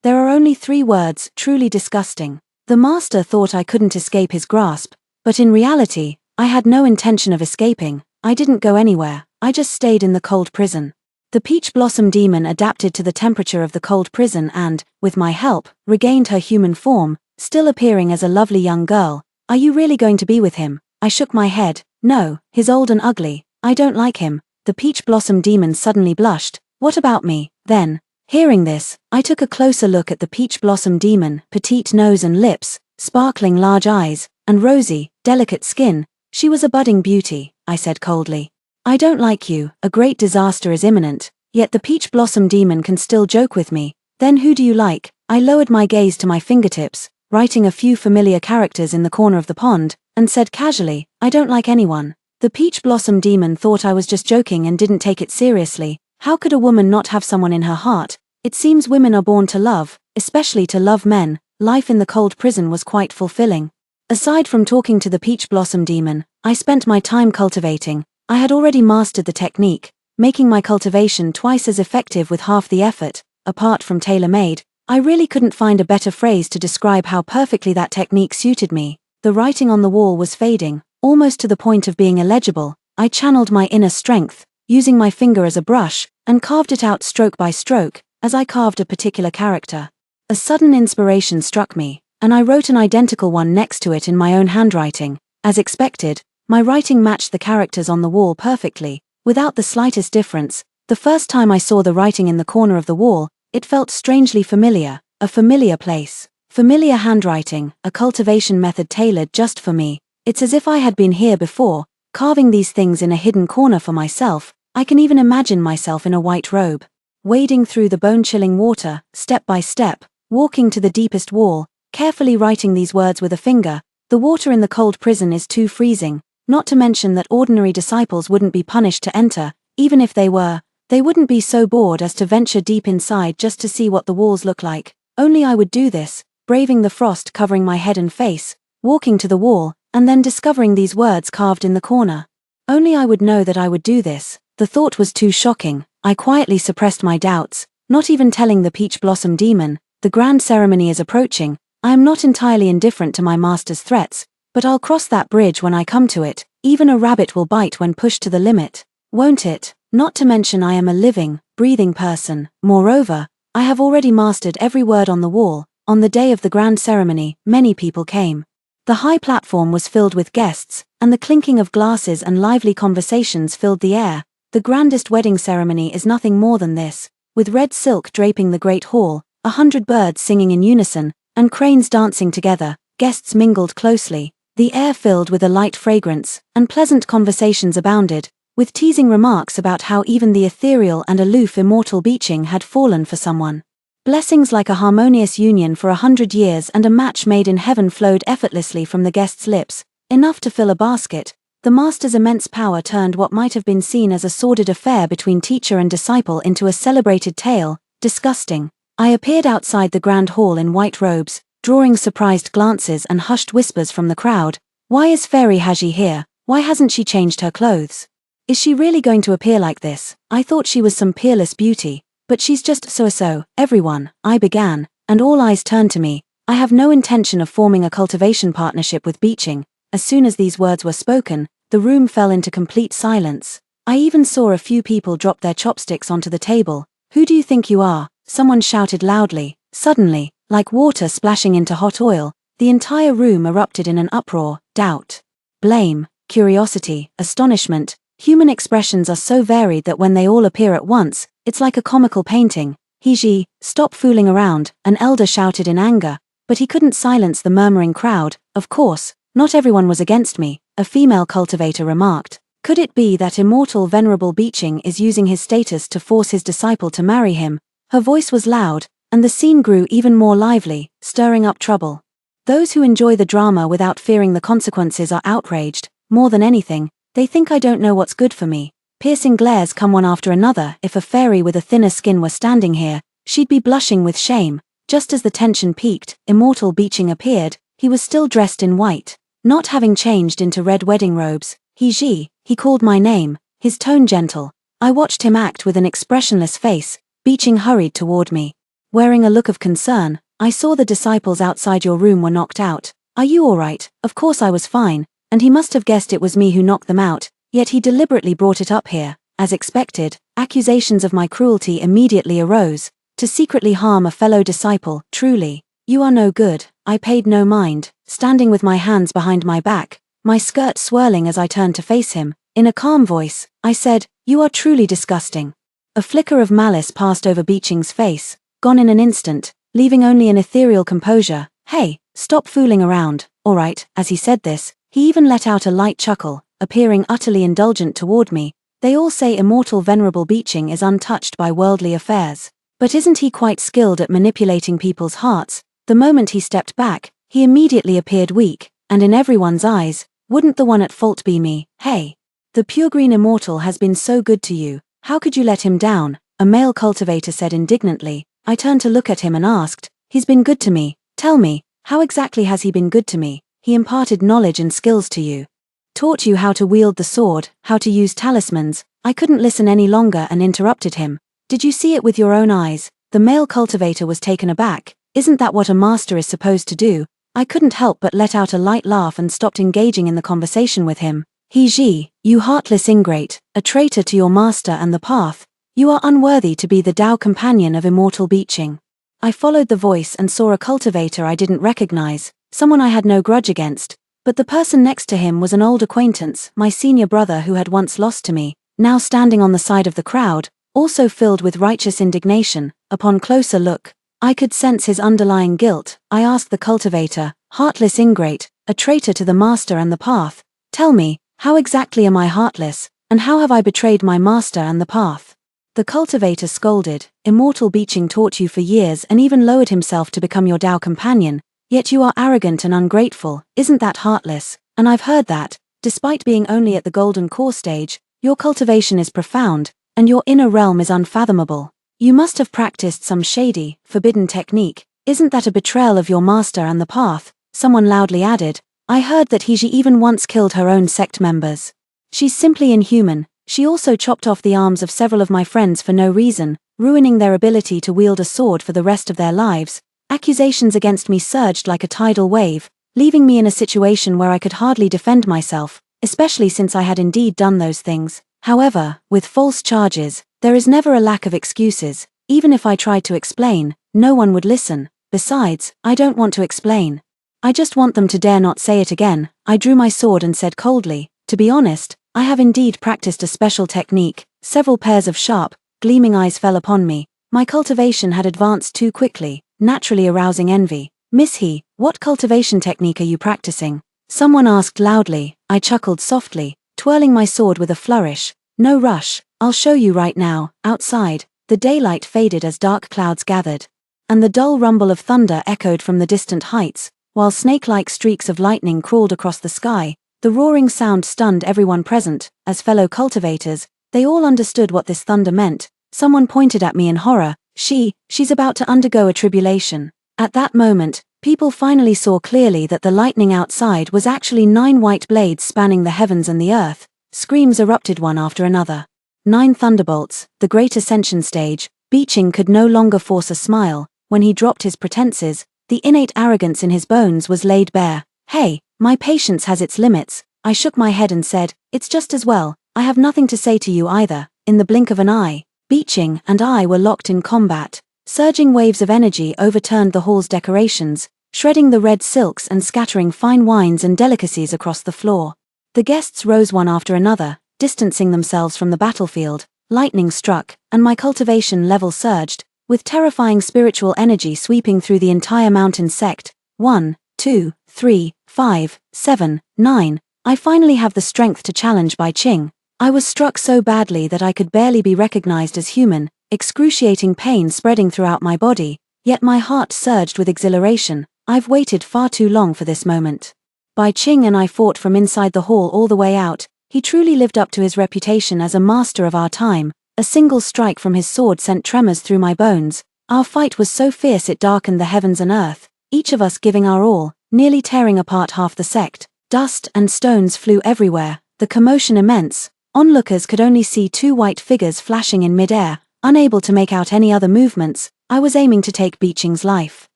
Speaker 1: there are only 3 words, truly disgusting. The master thought I couldn't escape his grasp, but in reality, I had no intention of escaping. I didn't go anywhere, I just stayed in the cold prison. The peach blossom demon adapted to the temperature of the cold prison and, with my help, regained her human form, still appearing as a lovely young girl. Are you really going to be with him? I shook my head. No, he's old and ugly. I don't like him. The peach blossom demon suddenly blushed. What about me, then? Hearing this, I took a closer look at the peach blossom demon, petite nose and lips, sparkling large eyes, and rosy, delicate skin. She was a budding beauty, I said coldly. I don't like you, a great disaster is imminent, yet the peach blossom demon can still joke with me. Then who do you like? I lowered my gaze to my fingertips, writing a few familiar characters in the corner of the pond, and said casually, I don't like anyone. The peach blossom demon thought I was just joking and didn't take it seriously. How could a woman not have someone in her heart? It seems women are born to love, especially to love men. Life in the cold prison was quite fulfilling. Aside from talking to the peach blossom demon, I spent my time cultivating. I had already mastered the technique, making my cultivation twice as effective with half the effort. Apart from tailor-made, I really couldn't find a better phrase to describe how perfectly that technique suited me. The writing on the wall was fading, almost to the point of being illegible. I channeled my inner strength, using my finger as a brush, and carved it out stroke by stroke, as I carved a particular character. A sudden inspiration struck me, and I wrote an identical one next to it in my own handwriting. As expected, my writing matched the characters on the wall perfectly, without the slightest difference. The first time I saw the writing in the corner of the wall, It felt strangely familiar, a familiar place. Familiar handwriting, a cultivation method tailored just for me. It's as if I had been here before, carving these things in a hidden corner for myself. I can even imagine myself in a white robe, wading through the bone-chilling water, step by step, walking to the deepest wall, carefully writing these words with a finger. The water in the cold prison is too freezing, not to mention that ordinary disciples wouldn't be punished to enter. Even if they were, they wouldn't be so bored as to venture deep inside just to see what the walls look like. Only I would do this, braving the frost covering my head and face, walking to the wall, and then discovering these words carved in the corner. Only I would know that I would do this. The thought was too shocking. I quietly suppressed my doubts, not even telling the peach blossom demon. The grand ceremony is approaching. I am not entirely indifferent to my master's threats, but I'll cross that bridge when I come to it. Even a rabbit will bite when pushed to the limit, won't it? Not to mention I am a living, breathing person. Moreover, I have already mastered every word on the wall. On the day of the grand ceremony, many people came. The high platform was filled with guests, and the clinking of glasses and lively conversations filled the air. The grandest wedding ceremony is nothing more than this, with red silk draping the great hall, 100 birds singing in unison, and cranes dancing together. Guests mingled closely, the air filled with a light fragrance, and pleasant conversations abounded, with teasing remarks about how even the ethereal and aloof immortal Beeching had fallen for someone. Blessings like a harmonious union for 100 years and a match made in heaven flowed effortlessly from the guests' lips, enough to fill a basket. The master's immense power turned what might have been seen as a sordid affair between teacher and disciple into a celebrated tale. Disgusting. I appeared outside the grand hall in white robes, drawing surprised glances and hushed whispers from the crowd. Why is Fairy Haji here? Why hasn't she changed her clothes? Is she really going to appear like this? I thought she was some peerless beauty, but she's just so-so. Everyone, I began, and all eyes turned to me. I have no intention of forming a cultivation partnership with Beeching. As soon as these words were spoken, the room fell into complete silence. I even saw a few people drop their chopsticks onto the table. Who do you think you are? Someone shouted loudly. Suddenly, like water splashing into hot oil, the entire room erupted in an uproar. Doubt, blame, curiosity, astonishment. Human expressions are so varied that when they all appear at once, it's like a comical painting. Hiji, stop fooling around, an elder shouted in anger, but he couldn't silence the murmuring crowd. Of course, not everyone was against me, a female cultivator remarked. Could it be that immortal venerable Beeching is using his status to force his disciple to marry him? Her voice was loud, and the scene grew even more lively, stirring up trouble. Those who enjoy the drama without fearing the consequences are outraged. More than anything, they think I don't know what's good for me. Piercing glares come one after another. If a fairy with a thinner skin were standing here, she'd be blushing with shame. Just as the tension peaked, immortal Beeching appeared. He was still dressed in white, not having changed into red wedding robes. He called my name, his tone gentle. I watched him act with an expressionless face. Beeching hurried toward me, wearing a look of concern. I saw the disciples outside your room were knocked out. Are you all right? Of course I was fine, and he must have guessed it was me who knocked them out, yet he deliberately brought it up here. As expected, accusations of my cruelty immediately arose. To secretly harm a fellow disciple, truly, you are no good. I paid no mind, standing with my hands behind my back, my skirt swirling as I turned to face him. In a calm voice, I said, you are truly disgusting. A flicker of malice passed over Beeching's face, gone in an instant, leaving only an ethereal composure. Hey, stop fooling around, all right. As he said this, he even let out a light chuckle, appearing utterly indulgent toward me. They all say immortal venerable Beeching is untouched by worldly affairs. But isn't he quite skilled at manipulating people's hearts? The moment he stepped back, he immediately appeared weak, and in everyone's eyes, wouldn't the one at fault be me? Hey, the pure green immortal has been so good to you, how could you let him down? A male cultivator said indignantly. I turned to look at him and asked, he's been good to me. Tell me, how exactly has he been good to me? He imparted knowledge and skills to you. Taught you how to wield the sword, how to use talismans. I couldn't listen any longer and interrupted him. Did you see it with your own eyes? The male cultivator was taken aback. Isn't that what a master is supposed to do? I couldn't help but let out a light laugh and stopped engaging in the conversation with him. You heartless ingrate, a traitor to your master and the path. You are unworthy to be the Tao companion of immortal Beeching. I followed the voice and saw a cultivator I didn't recognize, someone I had no grudge against, but the person next to him was an old acquaintance, my senior brother who had once lost to me, now standing on the side of the crowd, also filled with righteous indignation. Upon closer look, I could sense his underlying guilt. I asked the cultivator, "Heartless ingrate, a traitor to the master and the path, tell me, how exactly am I heartless, and how have I betrayed my master and the path?" The cultivator scolded, "Immortal Beeching taught you for years and even lowered himself to become your Tao companion, yet you are arrogant and ungrateful. Isn't that heartless? And I've heard that, despite being only at the golden core stage, your cultivation is profound, and your inner realm is unfathomable. You must have practiced some shady, forbidden technique. Isn't that a betrayal of your master and the path?" Someone loudly added, "I heard that she even once killed her own sect members. She's simply inhuman. She also chopped off the arms of several of my friends for no reason, ruining their ability to wield a sword for the rest of their lives." Accusations against me surged like a tidal wave, leaving me in a situation where I could hardly defend myself, especially since I had indeed done those things. However, with false charges, there is never a lack of excuses. Even if I tried to explain, no one would listen. Besides, I don't want to explain. I just want them to dare not say it again. I drew my sword and said coldly, "To be honest, I have indeed practiced a special technique." Several pairs of sharp, gleaming eyes fell upon me. My cultivation had advanced too quickly, naturally arousing envy. "Miss He, what cultivation technique are you practicing?" someone asked loudly. I chuckled softly, twirling my sword with a flourish. "No rush, I'll show you right now." Outside, the daylight faded as dark clouds gathered, and the dull rumble of thunder echoed from the distant heights, while snake-like streaks of lightning crawled across the sky. The roaring sound stunned everyone present. As fellow cultivators, they all understood what this thunder meant. Someone pointed at me in horror. She's about to undergo a tribulation." At that moment, people finally saw clearly that the lightning outside was actually 9 white blades spanning the heavens and the earth. Screams erupted one after another. 9 thunderbolts, the great ascension stage. Beeching could no longer force a smile. When he dropped his pretenses, the innate arrogance in his bones was laid bare. "Hey, my patience has its limits." I shook my head and said, "It's just as well, I have nothing to say to you either." In the blink of an eye, Beeching and I were locked in combat. Surging waves of energy overturned the hall's decorations, shredding the red silks and scattering fine wines and delicacies across the floor. The guests rose one after another, distancing themselves from the battlefield. Lightning struck, and my cultivation level surged, with terrifying spiritual energy sweeping through the entire mountain sect. 1, 2, 3, 5, 7, 9. I finally have the strength to challenge Bai Qing. I was struck so badly that I could barely be recognized as human, excruciating pain spreading throughout my body, yet my heart surged with exhilaration. I've waited far too long for this moment. Bai Qing and I fought from inside the hall all the way out. He truly lived up to his reputation as a master of our time. A single strike from his sword sent tremors through my bones. Our fight was so fierce it darkened the heavens and earth, each of us giving our all, nearly tearing apart half the sect. Dust and stones flew everywhere, the commotion immense. Onlookers could only see 2 white figures flashing in mid-air. Unable to make out any other movements, I was aiming to take Beeching's life.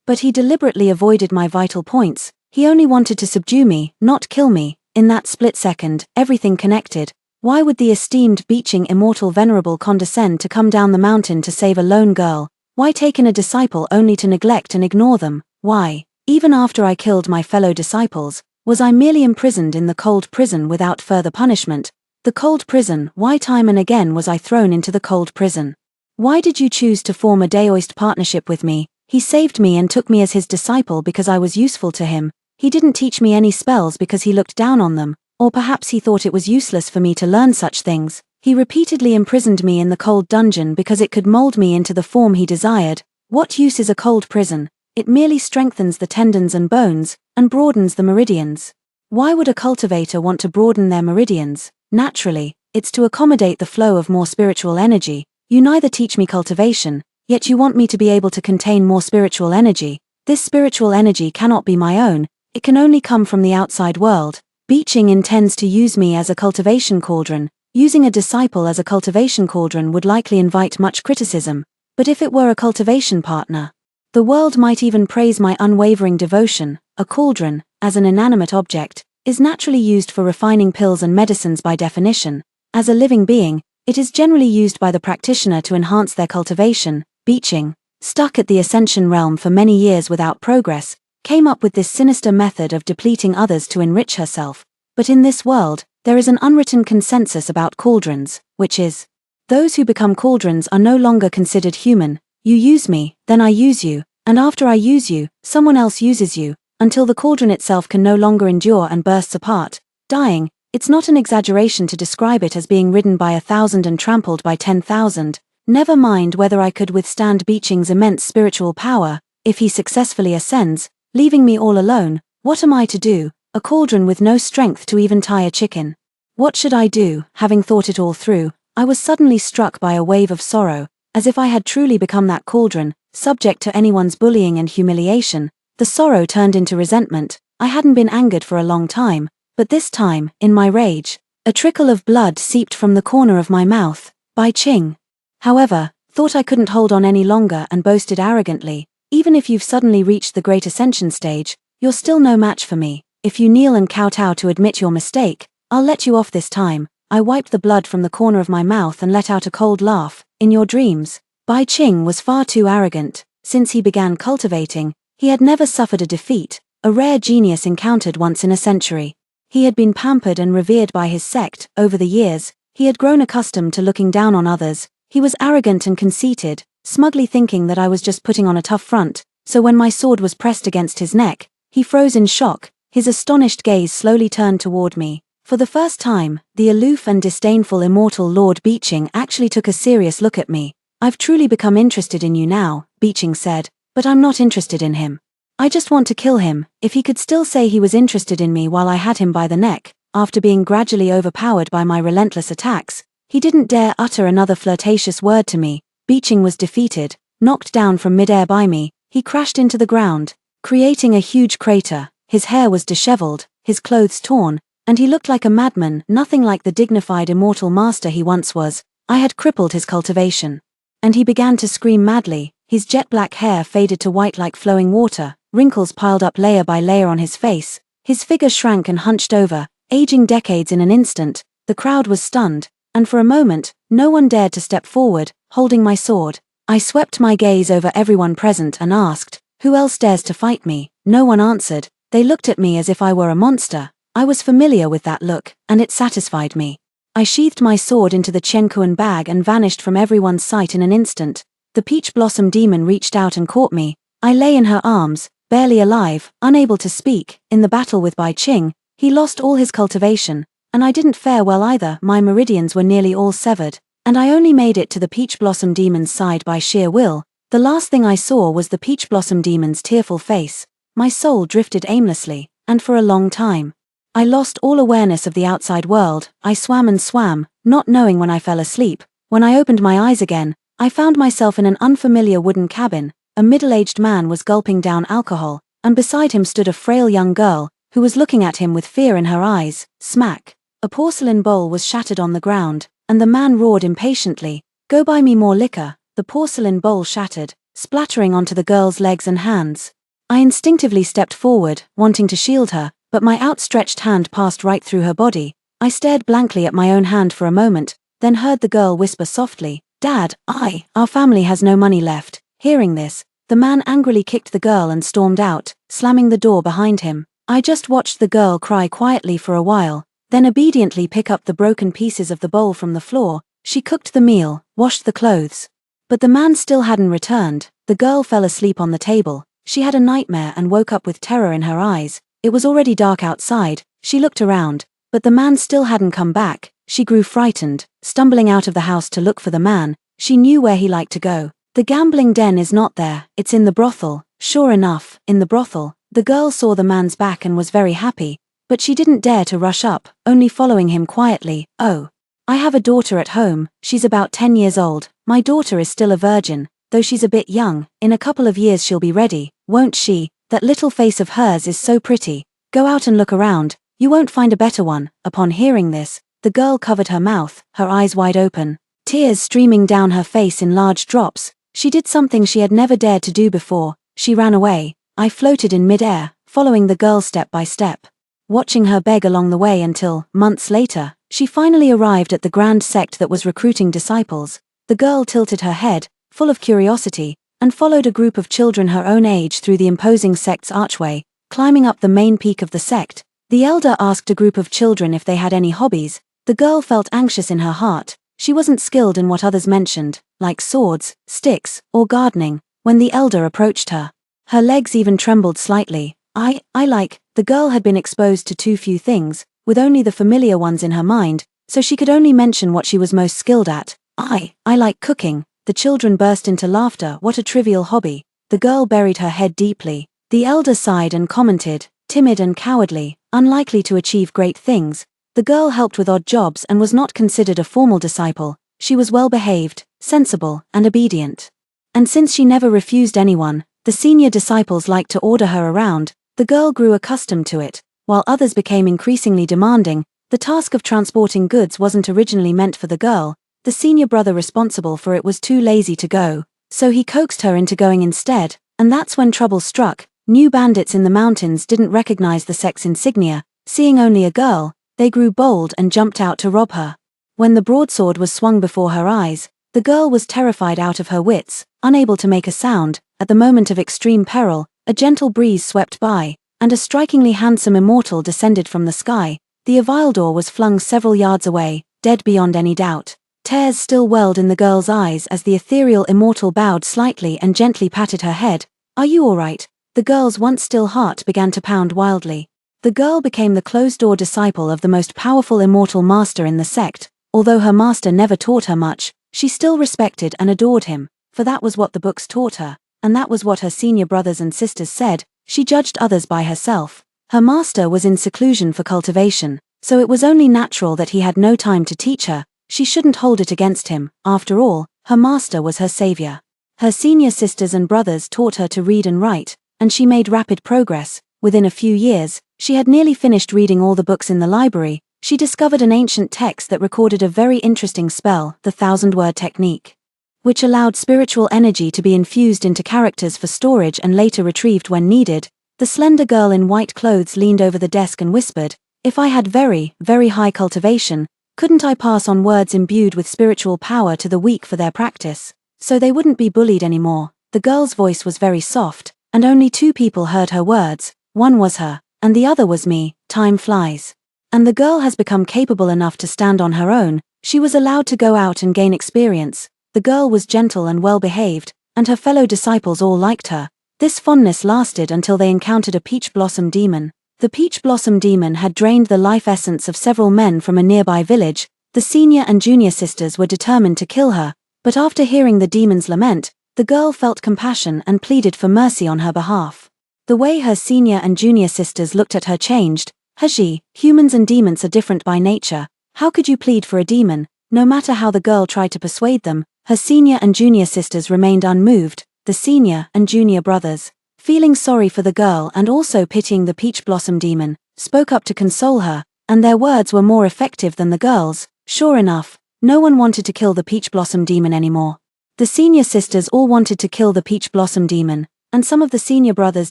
Speaker 1: But he deliberately avoided my vital points. He only wanted to subdue me, not kill me. In that split second, everything connected. Why would the esteemed Beeching immortal venerable condescend to come down the mountain to save a lone girl? Why take in a disciple only to neglect and ignore them? Why, even after I killed my fellow disciples, was I merely imprisoned in the cold prison without further punishment? The cold prison. Why time and again was I thrown into the cold prison? Why did you choose to form a Daoist partnership with me? He saved me and took me as his disciple because I was useful to him. He didn't teach me any spells because he looked down on them, or perhaps he thought it was useless for me to learn such things. He repeatedly imprisoned me in the cold dungeon because it could mold me into the form he desired. What use is a cold prison? It merely strengthens the tendons and bones, and broadens the meridians. Why would a cultivator want to broaden their meridians? Naturally, it's to accommodate the flow of more spiritual energy. You neither teach me cultivation, yet you want me to be able to contain more spiritual energy. This spiritual energy cannot be my own, it can only come from the outside world. Beeching intends to use me as a cultivation cauldron. Using a disciple as a cultivation cauldron would likely invite much criticism, but if it were a cultivation partner, the world might even praise my unwavering devotion. A cauldron, as an inanimate object, is naturally used for refining pills and medicines by definition. As a living being, it is generally used by the practitioner to enhance their cultivation. Beeching, stuck at the ascension realm for many years without progress, came up with this sinister method of depleting others to enrich herself. But in this world, there is an unwritten consensus about cauldrons, which is, Those who become cauldrons are no longer considered human. You use me, then I use you, and after I use you, someone else uses you, until the cauldron itself can no longer endure and bursts apart, dying. It's not an exaggeration to describe it as being ridden by 1,000 and trampled by 10,000. Never mind whether I could withstand Beeching's immense spiritual power, if he successfully ascends, leaving me all alone. What am I to do, a cauldron with no strength to even tie a chicken? What should I do? Having thought it all through, I was suddenly struck by a wave of sorrow, as if I had truly become that cauldron, subject to anyone's bullying and humiliation. The sorrow turned into resentment. I hadn't been angered for a long time, but this time, in my rage, a trickle of blood seeped from the corner of my mouth. Bai Qing, however, thought I couldn't hold on any longer and boasted arrogantly, even if you've suddenly reached the great ascension stage, you're still no match for me. If you kneel and kowtow to admit your mistake, I'll let you off this time. I wiped the blood from the corner of my mouth and let out a cold laugh. In your dreams, Bai Qing was far too arrogant. Since he began cultivating, he had never suffered a defeat, a rare genius encountered once in a century. He had been pampered and revered by his sect. Over the years, he had grown accustomed to looking down on others. He was arrogant and conceited, smugly thinking that I was just putting on a tough front, so when my sword was pressed against his neck, he froze in shock. His astonished gaze slowly turned toward me. For the first time, the aloof and disdainful immortal Lord Beeching actually took a serious look at me. I've truly become interested in you now, Beeching said, but I'm not interested in him. I just want to kill him. If he could still say he was interested in me while I had him by the neck, after being gradually overpowered by my relentless attacks, he didn't dare utter another flirtatious word to me. Beeching was defeated, knocked down from midair by me. He crashed into the ground, creating a huge crater. His hair was disheveled, his clothes torn, and he looked like a madman, nothing like the dignified immortal master he once was. I had crippled his cultivation. And he began to scream madly. His jet-black hair faded to white like flowing water, wrinkles piled up layer by layer on his face. His figure shrank and hunched over, aging decades in an instant. The crowd was stunned, and for a moment, no one dared to step forward, holding my sword. I swept my gaze over everyone present and asked, who else dares to fight me? No one answered. They looked at me as if I were a monster. I was familiar with that look, and it satisfied me. I sheathed my sword into the Qiankuan bag and vanished from everyone's sight in an instant. The peach blossom demon reached out and caught me. I lay in her arms, barely alive, unable to speak. In the battle with Bai Qing, he lost all his cultivation, and I didn't fare well either. My meridians were nearly all severed, and I only made it to the peach blossom demon's side by sheer will. The last thing I saw was the peach blossom demon's tearful face. My soul drifted aimlessly, and for a long time, I lost all awareness of the outside world. I swam and swam, not knowing when I fell asleep. When I opened my eyes again, I found myself in an unfamiliar wooden cabin. A middle-aged man was gulping down alcohol, and beside him stood a frail young girl, who was looking at him with fear in her eyes. Smack! A porcelain bowl was shattered on the ground, and the man roared impatiently, "Go buy me more liquor." The porcelain bowl shattered, splattering onto the girl's legs and hands. I instinctively stepped forward, wanting to shield her, but my outstretched hand passed right through her body. I stared blankly at my own hand for a moment, then heard the girl whisper softly, "Dad, our family has no money left." Hearing this, the man angrily kicked the girl and stormed out, slamming the door behind him. I just watched the girl cry quietly for a while, then obediently pick up the broken pieces of the bowl from the floor. She cooked the meal, washed the clothes. But the man still hadn't returned. The girl fell asleep on the table. She had a nightmare and woke up with terror in her eyes. It was already dark outside. She looked around, but the man still hadn't come back. She grew frightened, stumbling out of the house to look for the man. She knew where he liked to go. The gambling den is not there, it's in the brothel. Sure enough, in the brothel, the girl saw the man's back and was very happy, but she didn't dare to rush up, only following him quietly. "Oh, I have a daughter at home. She's about 10 years old. My daughter is still a virgin, though she's a bit young. In a couple of years she'll be ready, won't she? That little face of hers is so pretty. Go out and look around, you won't find a better one." Upon hearing this, the girl covered her mouth, her eyes wide open, tears streaming down her face in large drops. She did something she had never dared to do before. She ran away. I floated in mid-air, following the girl step by step, watching her beg along the way until, months later, she finally arrived at the grand sect that was recruiting disciples. The girl tilted her head, full of curiosity, and followed a group of children her own age through the imposing sect's archway. Climbing up the main peak of the sect, the elder asked a group of children if they had any hobbies. The girl felt anxious in her heart. She wasn't skilled in what others mentioned, like swords, sticks, or gardening, when the elder approached her. Her legs even trembled slightly. The girl had been exposed to too few things, with only the familiar ones in her mind, so she could only mention what she was most skilled at. I like cooking. The children burst into laughter. What a trivial hobby. The girl buried her head deeply. The elder sighed and commented, timid and cowardly, unlikely to achieve great things. The girl helped with odd jobs and was not considered a formal disciple. She was well behaved, sensible, and obedient. And since she never refused anyone, the senior disciples liked to order her around. The girl grew accustomed to it. While others became increasingly demanding, the task of transporting goods wasn't originally meant for the girl. The senior brother responsible for it was too lazy to go, so he coaxed her into going instead, and that's when trouble struck. New bandits in the mountains didn't recognize the sex insignia. Seeing only a girl, they grew bold and jumped out to rob her. When the broadsword was swung before her eyes, the girl was terrified out of her wits, unable to make a sound. At the moment of extreme peril, a gentle breeze swept by, and a strikingly handsome immortal descended from the sky. The Avildor was flung several yards away, dead beyond any doubt. Tears still welled in the girl's eyes as the ethereal immortal bowed slightly and gently patted her head. "Are you all right?" The girl's once still heart began to pound wildly. The girl became the closed-door disciple of the most powerful immortal master in the sect. Although her master never taught her much, she still respected and adored him, for that was what the books taught her, and that was what her senior brothers and sisters said. She judged others by herself. Her master was in seclusion for cultivation, so it was only natural that he had no time to teach her. She shouldn't hold it against him. After all, her master was her savior. Her senior sisters and brothers taught her to read and write, and she made rapid progress. Within a few years, she had nearly finished reading all the books in the library. She discovered an ancient text that recorded a very interesting spell, the 1,000-word technique, which allowed spiritual energy to be infused into characters for storage and later retrieved when needed. The slender girl in white clothes leaned over the desk and whispered, "If I had very, very high cultivation, couldn't I pass on words imbued with spiritual power to the weak for their practice, so they wouldn't be bullied anymore?" The girl's voice was very soft, and only 2 people heard her words. One was her, and the other was me. Time flies. And the girl has become capable enough to stand on her own. She was allowed to go out and gain experience. The girl was gentle and well behaved, and her fellow disciples all liked her. This fondness lasted until they encountered a peach blossom demon. The peach blossom demon had drained the life essence of several men from a nearby village. The senior and junior sisters were determined to kill her, but after hearing the demon's lament, the girl felt compassion and pleaded for mercy on her behalf. The way her senior and junior sisters looked at her changed. "Haji, humans and demons are different by nature. How could you plead for a demon?" No matter how the girl tried to persuade them, her senior and junior sisters remained unmoved. The senior and junior brothers, feeling sorry for the girl and also pitying the peach blossom demon, spoke up to console her, and their words were more effective than the girl's. Sure enough, no one wanted to kill the peach blossom demon anymore. The senior sisters all wanted to kill the peach blossom demon, and some of the senior brothers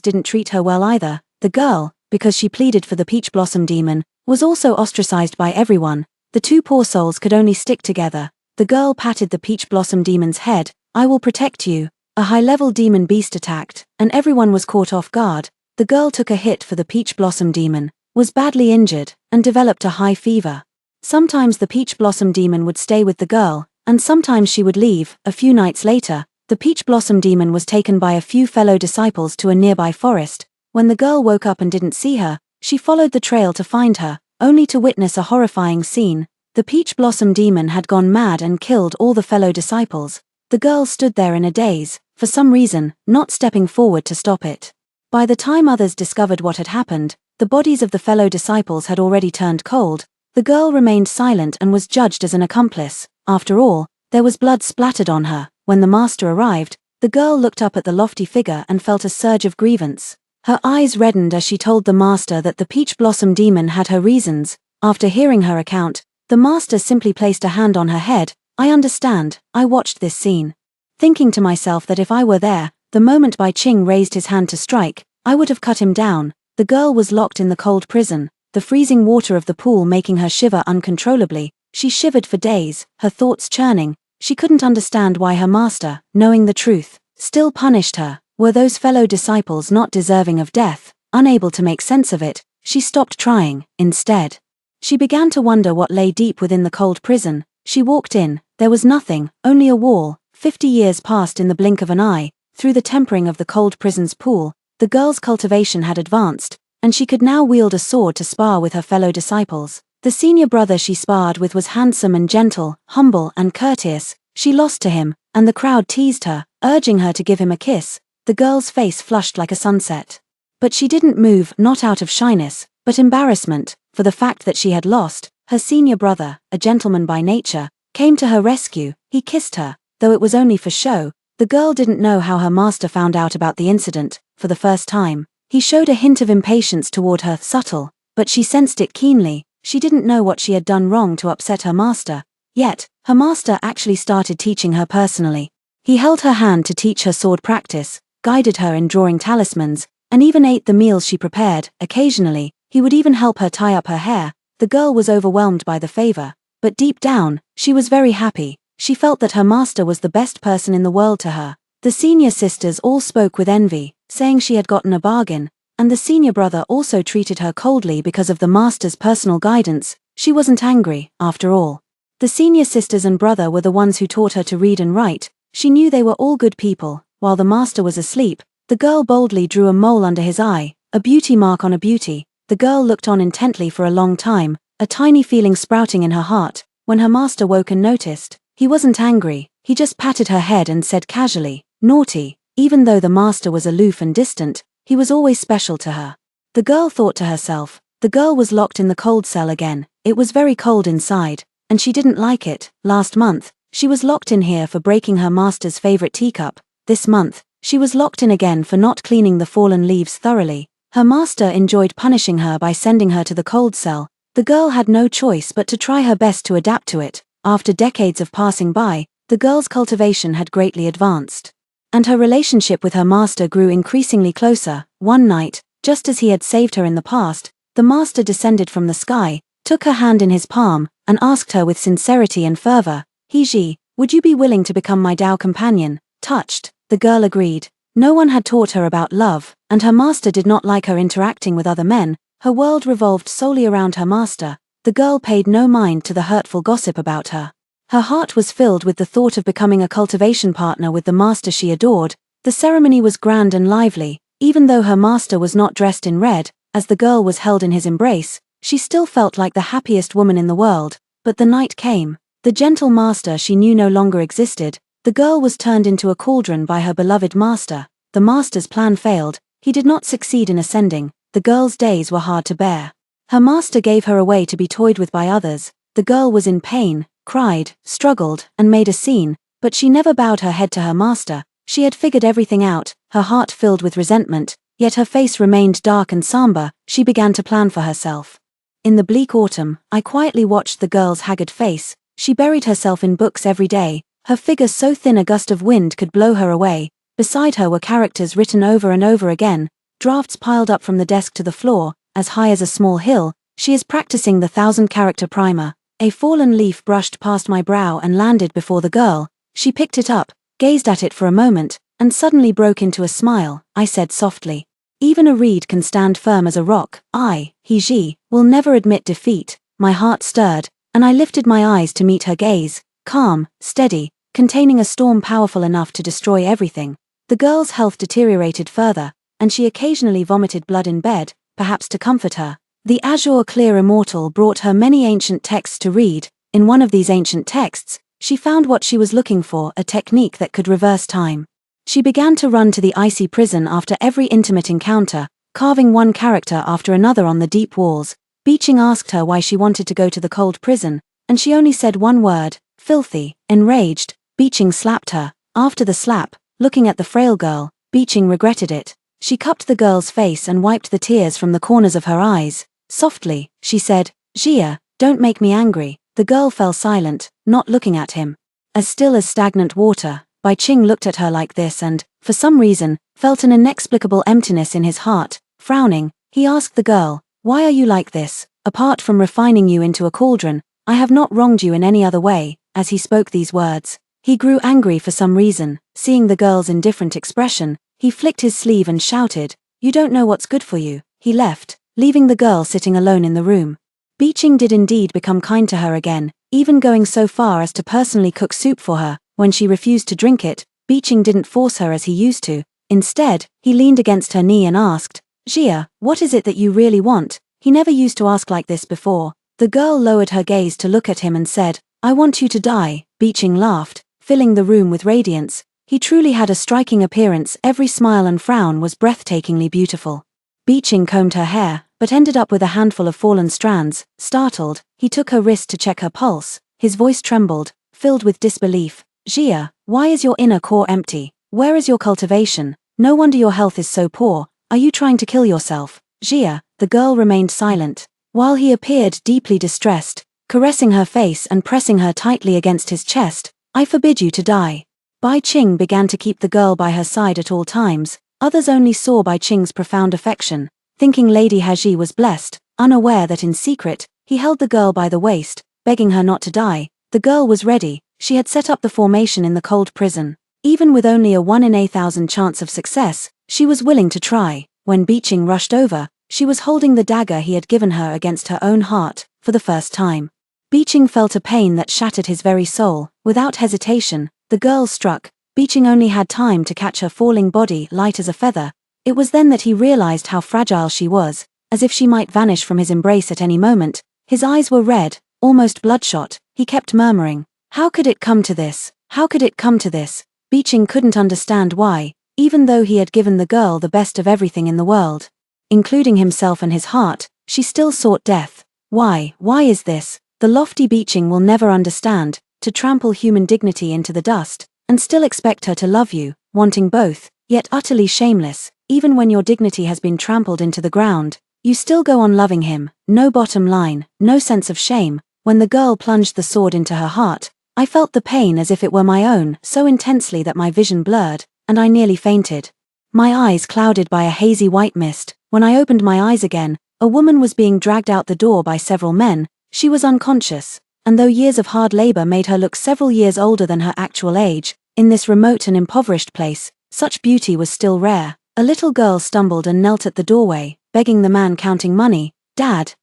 Speaker 1: didn't treat her well either. The girl, because she pleaded for the peach blossom demon, was also ostracized by everyone. The 2 poor souls could only stick together. The girl patted the peach blossom demon's head. "I will protect you." A high-level demon beast attacked, and everyone was caught off guard. The girl took a hit for the peach blossom demon, was badly injured, and developed a high fever. Sometimes the peach blossom demon would stay with the girl, and sometimes she would leave. A few nights later, the peach blossom demon was taken by a few fellow disciples to a nearby forest. When the girl woke up and didn't see her, she followed the trail to find her, only to witness a horrifying scene. The peach blossom demon had gone mad and killed all the fellow disciples. The girl stood there in a daze, for some reason, not stepping forward to stop it. By the time others discovered what had happened, the bodies of the fellow disciples had already turned cold. The girl remained silent and was judged as an accomplice. After all, there was blood splattered on her. When the master arrived, the girl looked up at the lofty figure and felt a surge of grievance. Her eyes reddened as she told the master that the peach blossom demon had her reasons. After hearing her account, the master simply placed a hand on her head. "I understand. I watched this scene, thinking to myself that if I were there, the moment Bai Ching raised his hand to strike, I would have cut him down." The girl was locked in the cold prison, the freezing water of the pool making her shiver uncontrollably. She shivered for days, her thoughts churning. She couldn't understand why her master, knowing the truth, still punished her. Were those fellow disciples not deserving of death? Unable to make sense of it, she stopped trying. Instead, she began to wonder what lay deep within the cold prison. She walked in. There was nothing, only a wall. 50 years passed in the blink of an eye. Through the tempering of the cold prison's pool, the girl's cultivation had advanced, and she could now wield a sword to spar with her fellow disciples. The senior brother she sparred with was handsome and gentle, humble and courteous. She lost to him, and the crowd teased her, urging her to give him a kiss. The girl's face flushed like a sunset. But she didn't move, not out of shyness, but embarrassment, for the fact that she had lost. Her senior brother, a gentleman by nature, came to her rescue. He kissed her, though it was only for show. The girl didn't know how her master found out about the incident. For the first time, he showed a hint of impatience toward her, subtle, but she sensed it keenly. She didn't know what she had done wrong to upset her master. Yet, her master actually started teaching her personally. He held her hand to teach her sword practice, guided her in drawing talismans, and even ate the meals she prepared. Occasionally, he would even help her tie up her hair. The girl was overwhelmed by the favor, but deep down, she was very happy. She felt that her master was the best person in the world to her. The senior sisters all spoke with envy, saying she had gotten a bargain, and the senior brother also treated her coldly because of the master's personal guidance. She wasn't angry, after all. The senior sisters and brother were the ones who taught her to read and write. She knew they were all good people. While the master was asleep, the girl boldly drew a mole under his eye, a beauty mark on a beauty. The girl looked on intently for a long time, a tiny feeling sprouting in her heart. When her master woke and noticed, he wasn't angry. He just patted her head and said casually, "Naughty." Even though the master was aloof and distant, he was always special to her. The girl thought to herself. The girl was locked in the cold cell again. It was very cold inside, and she didn't like it. Last month, she was locked in here for breaking her master's favorite teacup. This month, she was locked in again for not cleaning the fallen leaves thoroughly. Her master enjoyed punishing her by sending her to the cold cell. The girl had no choice but to try her best to adapt to it. After decades of passing by, the girl's cultivation had greatly advanced, and her relationship with her master grew increasingly closer. One night, just as he had saved her in the past, the master descended from the sky, took her hand in his palm, and asked her with sincerity and fervor, "Hiji, would you be willing to become my Tao companion?" Touched, the girl agreed. No one had taught her about love, and her master did not like her interacting with other men. Her world revolved solely around her master. The girl paid no mind to the hurtful gossip about her. Her heart was filled with the thought of becoming a cultivation partner with the master she adored. The ceremony was grand and lively. Even though her master was not dressed in red, as the girl was held in his embrace, she still felt like the happiest woman in the world. But the night came. The gentle master she knew no longer existed. The girl was turned into a cauldron by her beloved master. The master's plan failed. He did not succeed in ascending. The girl's days were hard to bear. Her master gave her away to be toyed with by others. The girl was in pain, cried, struggled, and made a scene, but she never bowed her head to her master. She had figured everything out, her heart filled with resentment, yet her face remained dark and somber. She began to plan for herself. In the bleak autumn, I quietly watched the girl's haggard face. She buried herself in books every day, her figure so thin a gust of wind could blow her away. Beside her were characters written over and over again, drafts piled up from the desk to the floor, as high as a small hill. She is practicing the 1,000-character primer. A fallen leaf brushed past my brow and landed before the girl. She picked it up, gazed at it for a moment, and suddenly broke into a smile. I said softly, "Even a reed can stand firm as a rock. I, Hiji, will never admit defeat." My heart stirred, and I lifted my eyes to meet her gaze, calm, steady, containing a storm powerful enough to destroy everything. The girl's health deteriorated further, and she occasionally vomited blood in bed, perhaps to comfort her. The azure clear immortal brought her many ancient texts to read. In one of these ancient texts, she found what she was looking for, a technique that could reverse time. She began to run to the icy prison after every intimate encounter, carving one character after another on the deep walls. Beeching asked her why she wanted to go to the cold prison, and she only said one word, "Filthy." Enraged, Beeching slapped her. After the slap, looking at the frail girl, Beeching regretted it. She cupped the girl's face and wiped the tears from the corners of her eyes. Softly, she said, "Jia, don't make me angry." The girl fell silent, not looking at him. As still as stagnant water, Bai Ching looked at her like this and, for some reason, felt an inexplicable emptiness in his heart. Frowning, he asked the girl, "Why are you like this? Apart from refining you into a cauldron, I have not wronged you in any other way." As he spoke these words, he grew angry for some reason. Seeing the girl's indifferent expression, he flicked his sleeve and shouted, "You don't know what's good for you." He left, leaving the girl sitting alone in the room. Beeching did indeed become kind to her again, even going so far as to personally cook soup for her. When she refused to drink it, Beeching didn't force her as he used to. Instead, he leaned against her knee and asked, "Gia, what is it that you really want?" He never used to ask like this before. The girl lowered her gaze to look at him and said, "I want you to die." Beeching laughed, filling the room with radiance. He truly had a striking appearance. Every smile and frown was breathtakingly beautiful. Beeching combed her hair, but ended up with a handful of fallen strands. Startled, he took her wrist to check her pulse. His voice trembled, filled with disbelief. "Gia, why is your inner core empty? Where is your cultivation? No wonder your health is so poor. Are you trying to kill yourself?" "Gia," the girl remained silent, while he appeared deeply distressed, caressing her face and pressing her tightly against his chest. "I forbid you to die." Bai Qing began to keep the girl by her side at all times. Others only saw Bai Qing's profound affection, thinking Lady Haji was blessed, unaware that in secret, he held the girl by the waist, begging her not to die. The girl was ready. She had set up the formation in the cold prison. Even with only a 1 in 1,000 chance of success, she was willing to try. When Beeching rushed over, she was holding the dagger he had given her against her own heart, for the first time. Beeching felt a pain that shattered his very soul. Without hesitation, the girl struck. Beeching only had time to catch her falling body light as a feather. It was then that he realized how fragile she was, as if she might vanish from his embrace at any moment. His eyes were red, almost bloodshot. He kept murmuring, "How could it come to this? How could it come to this?" Beeching couldn't understand why, even though he had given the girl the best of everything in the world, including himself and his heart, she still sought death. Why is this? The lofty Beeching will never understand, to trample human dignity into the dust, and still expect her to love you, wanting both, yet utterly shameless. Even when your dignity has been trampled into the ground, you still go on loving him. No bottom line, no sense of shame. When the girl plunged the sword into her heart, I felt the pain as if it were my own, so intensely that my vision blurred, and I nearly fainted. My eyes clouded by a hazy white mist. When I opened my eyes again, a woman was being dragged out the door by several men. She was unconscious, and though years of hard labor made her look several years older than her actual age, in this remote and impoverished place, such beauty was still rare. A little girl stumbled and knelt at the doorway, begging the man counting money, "Dad,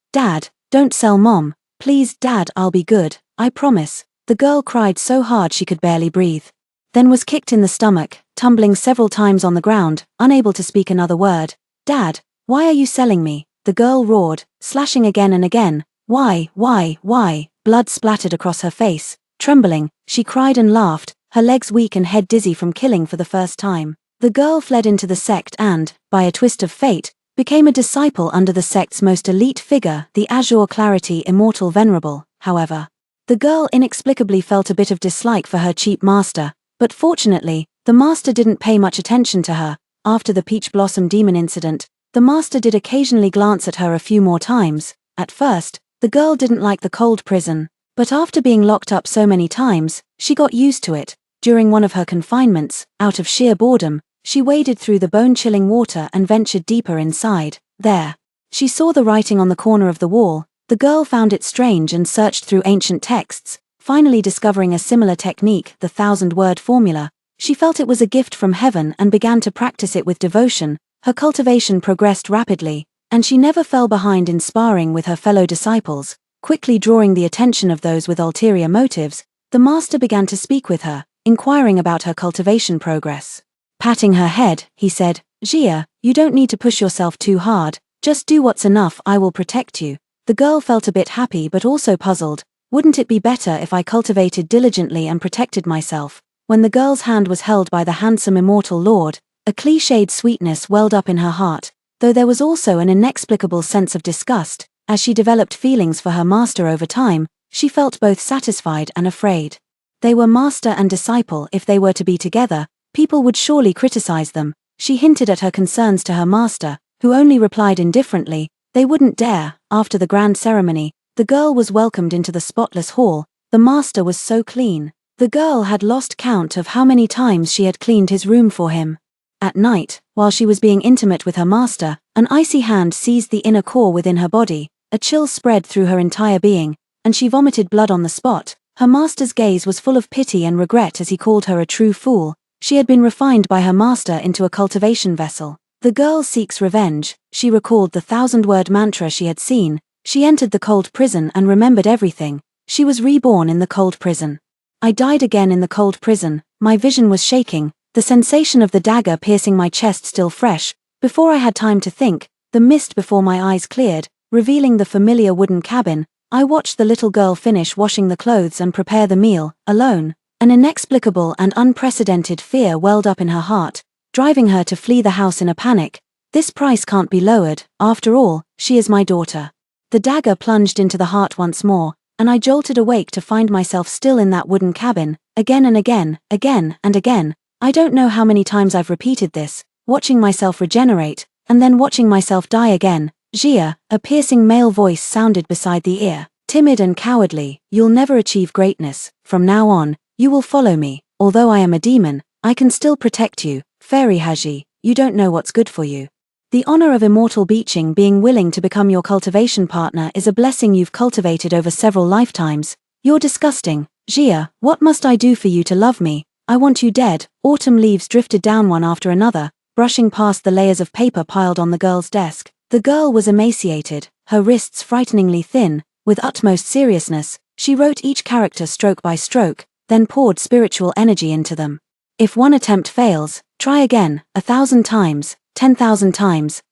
Speaker 1: don't sell Mom. Please, Dad, I'll be good, I promise." The girl cried so hard she could barely breathe. Then was kicked in the stomach, tumbling several times on the ground, unable to speak another word. "Dad, why are you selling me?" the girl roared, slashing again and again. Why? Blood splattered across her face. Trembling, she cried and laughed, her legs weak and head dizzy from killing for the first time. The girl fled into the sect and, by a twist of fate, became a disciple under the sect's most elite figure, the Azure Clarity Immortal Venerable. However, the girl inexplicably felt a bit of dislike for her cheap master, but fortunately, the master didn't pay much attention to her. After the Peach Blossom Demon incident, the master did occasionally glance at her a few more times. At first, the girl didn't like the cold prison, but after being locked up so many times, she got used to it. During one of her confinements, out of sheer boredom, she waded through the bone-chilling water and ventured deeper inside. There, she saw the writing on the corner of the wall. The girl found it strange and searched through ancient texts, finally discovering a similar technique, the 1,000-word formula. She felt it was a gift from heaven and began to practice it with devotion. Her cultivation progressed rapidly, and she never fell behind in sparring with her fellow disciples. Quickly drawing the attention of those with ulterior motives, the master began to speak with her, inquiring about her cultivation progress. Patting her head, he said, "Gia, you don't need to push yourself too hard, just do what's enough, I will protect you." The girl felt a bit happy but also puzzled. Wouldn't it be better if I cultivated diligently and protected myself? When the girl's hand was held by the handsome immortal lord, a cliched sweetness welled up in her heart, though there was also an inexplicable sense of disgust. As she developed feelings for her master over time, she felt both satisfied and afraid. They were master and disciple. If they were to be together, people would surely criticize them. She hinted at her concerns to her master, who only replied indifferently. They wouldn't dare. After the grand ceremony, the girl was welcomed into the spotless hall. The master was so clean. The girl had lost count of how many times she had cleaned his room for him. At night, while she was being intimate with her master, an icy hand seized the inner core within her body. A chill spread through her entire being, and she vomited blood on the spot. Her master's gaze was full of pity and regret as he called her a true fool. She had been refined by her master into a cultivation vessel. The girl seeks revenge. She recalled the 1,000-word mantra she had seen. She entered the cold prison and remembered everything. She was reborn in the cold prison. I died again in the cold prison. My vision was shaking, the sensation of the dagger piercing my chest still fresh. Before I had time to think, the mist before my eyes cleared, revealing the familiar wooden cabin. I watched the little girl finish washing the clothes and prepare the meal, alone. An inexplicable and unprecedented fear welled up in her heart, driving her to flee the house in a panic. This price can't be lowered, after all, she is my daughter. The dagger plunged into the heart once more, and I jolted awake to find myself still in that wooden cabin, again and again, again and again. I don't know how many times I've repeated this, watching myself regenerate, and then watching myself die again. Jia, a piercing male voice sounded beside the ear. Timid and cowardly, you'll never achieve greatness. From now on, you will follow me. Although I am a demon, I can still protect you. Fairy Haji, you don't know what's good for you. The honor of immortal beaching being willing to become your cultivation partner is a blessing you've cultivated over several lifetimes. You're disgusting. Jia, what must I do for you to love me? I want you dead. Autumn leaves drifted down one after another, brushing past the layers of paper piled on the girl's desk. The girl was emaciated, her wrists frighteningly thin. With utmost seriousness, she wrote each character stroke by stroke, then poured spiritual energy into them. If one attempt fails, try again, 1,000 times, 10,000 times.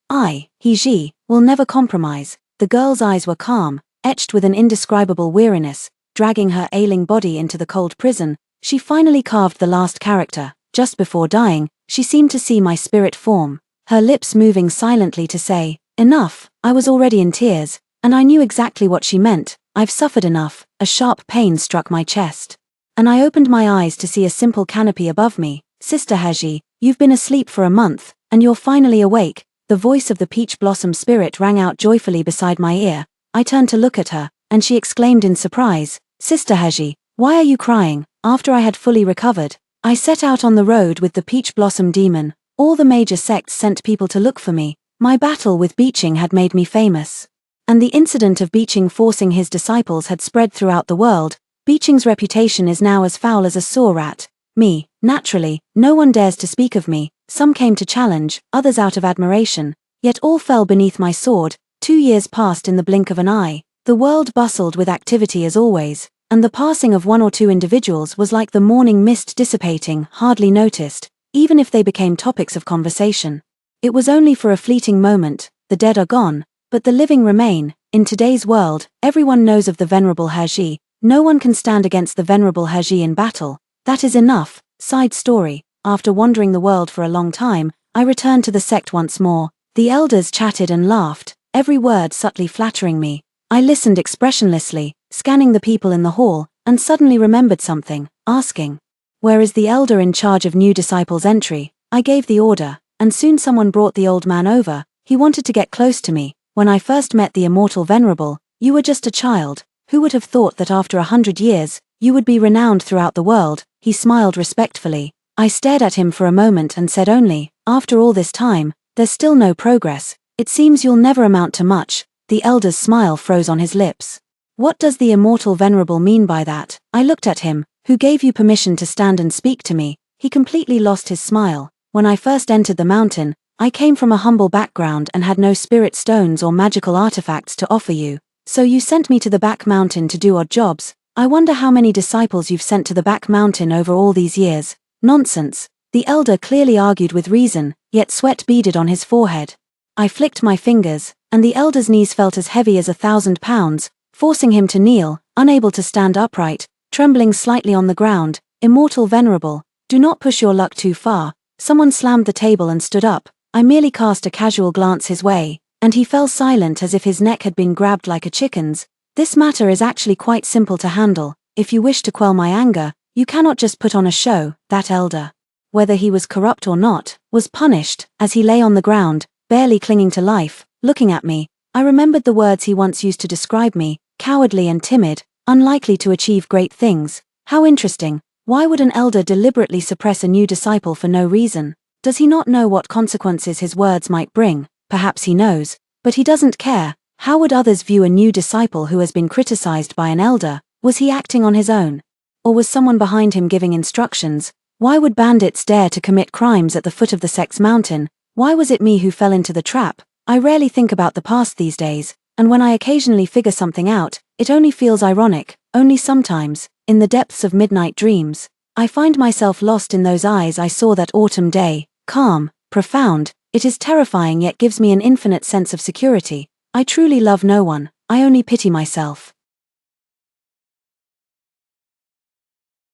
Speaker 1: He will never compromise. The girl's eyes were calm, etched with an indescribable weariness, dragging her ailing body into the cold prison. She finally carved the last character. Just before dying, she seemed to see my spirit form, her lips moving silently to say, enough. I was already in tears, and I knew exactly what she meant. I've suffered enough. A sharp pain struck my chest, and I opened my eyes to see a simple canopy above me. Sister Haji, you've been asleep for a month, and you're finally awake. The voice of the peach blossom spirit rang out joyfully beside my ear. I turned to look at her, and she exclaimed in surprise, Sister Haji, why are you crying? After I had fully recovered, I set out on the road with the peach blossom demon. All the major sects sent people to look for me. My battle with Beeching had made me famous. And the incident of Beeching forcing his disciples had spread throughout the world. Beeching's reputation is now as foul as a sewer rat. Me, naturally, no one dares to speak of me. Some came to challenge, others out of admiration, yet all fell beneath my sword. 2 years passed in the blink of an eye. The world bustled with activity as always, and the passing of 1 or 2 individuals was like the morning mist dissipating, hardly noticed, even if they became topics of conversation. It was only for a fleeting moment. The dead are gone, but the living remain. In today's world, everyone knows of the Venerable Haji. No one can stand against the Venerable Haji in battle. That is enough. Side story. After wandering the world for a long time, I returned to the sect once more. The elders chatted and laughed, every word subtly flattering me. I listened expressionlessly, scanning the people in the hall, and suddenly remembered something, asking, where is the elder in charge of new disciples' entry? I gave the order, and soon someone brought the old man over. He wanted to get close to me. When I first met the immortal Venerable, you were just a child. Who would have thought that after 100 years, you would be renowned throughout the world? He smiled respectfully. I stared at him for a moment and said only, after all this time, there's still no progress. It seems you'll never amount to much. The elder's smile froze on his lips. What does the immortal Venerable mean by that? I looked at him. Who gave you permission to stand and speak to me? He completely lost his smile. When I first entered the mountain, I came from a humble background and had no spirit stones or magical artifacts to offer you. So you sent me to the back mountain to do odd jobs. I wonder how many disciples you've sent to the back mountain over all these years. Nonsense. The elder clearly argued with reason, yet sweat beaded on his forehead. I flicked my fingers, and the elder's knees felt as heavy as 1,000 pounds, forcing him to kneel, unable to stand upright, trembling slightly on the ground. Immortal Venerable, do not push your luck too far. Someone slammed the table and stood up. I merely cast a casual glance his way, and he fell silent as if his neck had been grabbed like a chicken's. This matter is actually quite simple to handle. If you wish to quell my anger, you cannot just put on a show. That elder, whether he was corrupt or not, was punished. As he lay on the ground, barely clinging to life, looking at me, I remembered the words he once used to describe me, cowardly and timid, unlikely to achieve great things. How interesting. Why would an elder deliberately suppress a new disciple for no reason? Does he not know what consequences his words might bring? Perhaps he knows, but he doesn't care. How would others view a new disciple who has been criticized by an elder? Was he acting on his own? Or was someone behind him giving instructions? Why would bandits dare to commit crimes at the foot of the sect's mountain? Why was it me who fell into the trap? I rarely think about the past these days, and when I occasionally figure something out, it only feels ironic. only sometimes, in the depths of midnight dreams, I find myself lost in those eyes I saw that autumn day, calm, profound. It is terrifying yet gives me an infinite sense of security. I truly love no one, I only pity myself.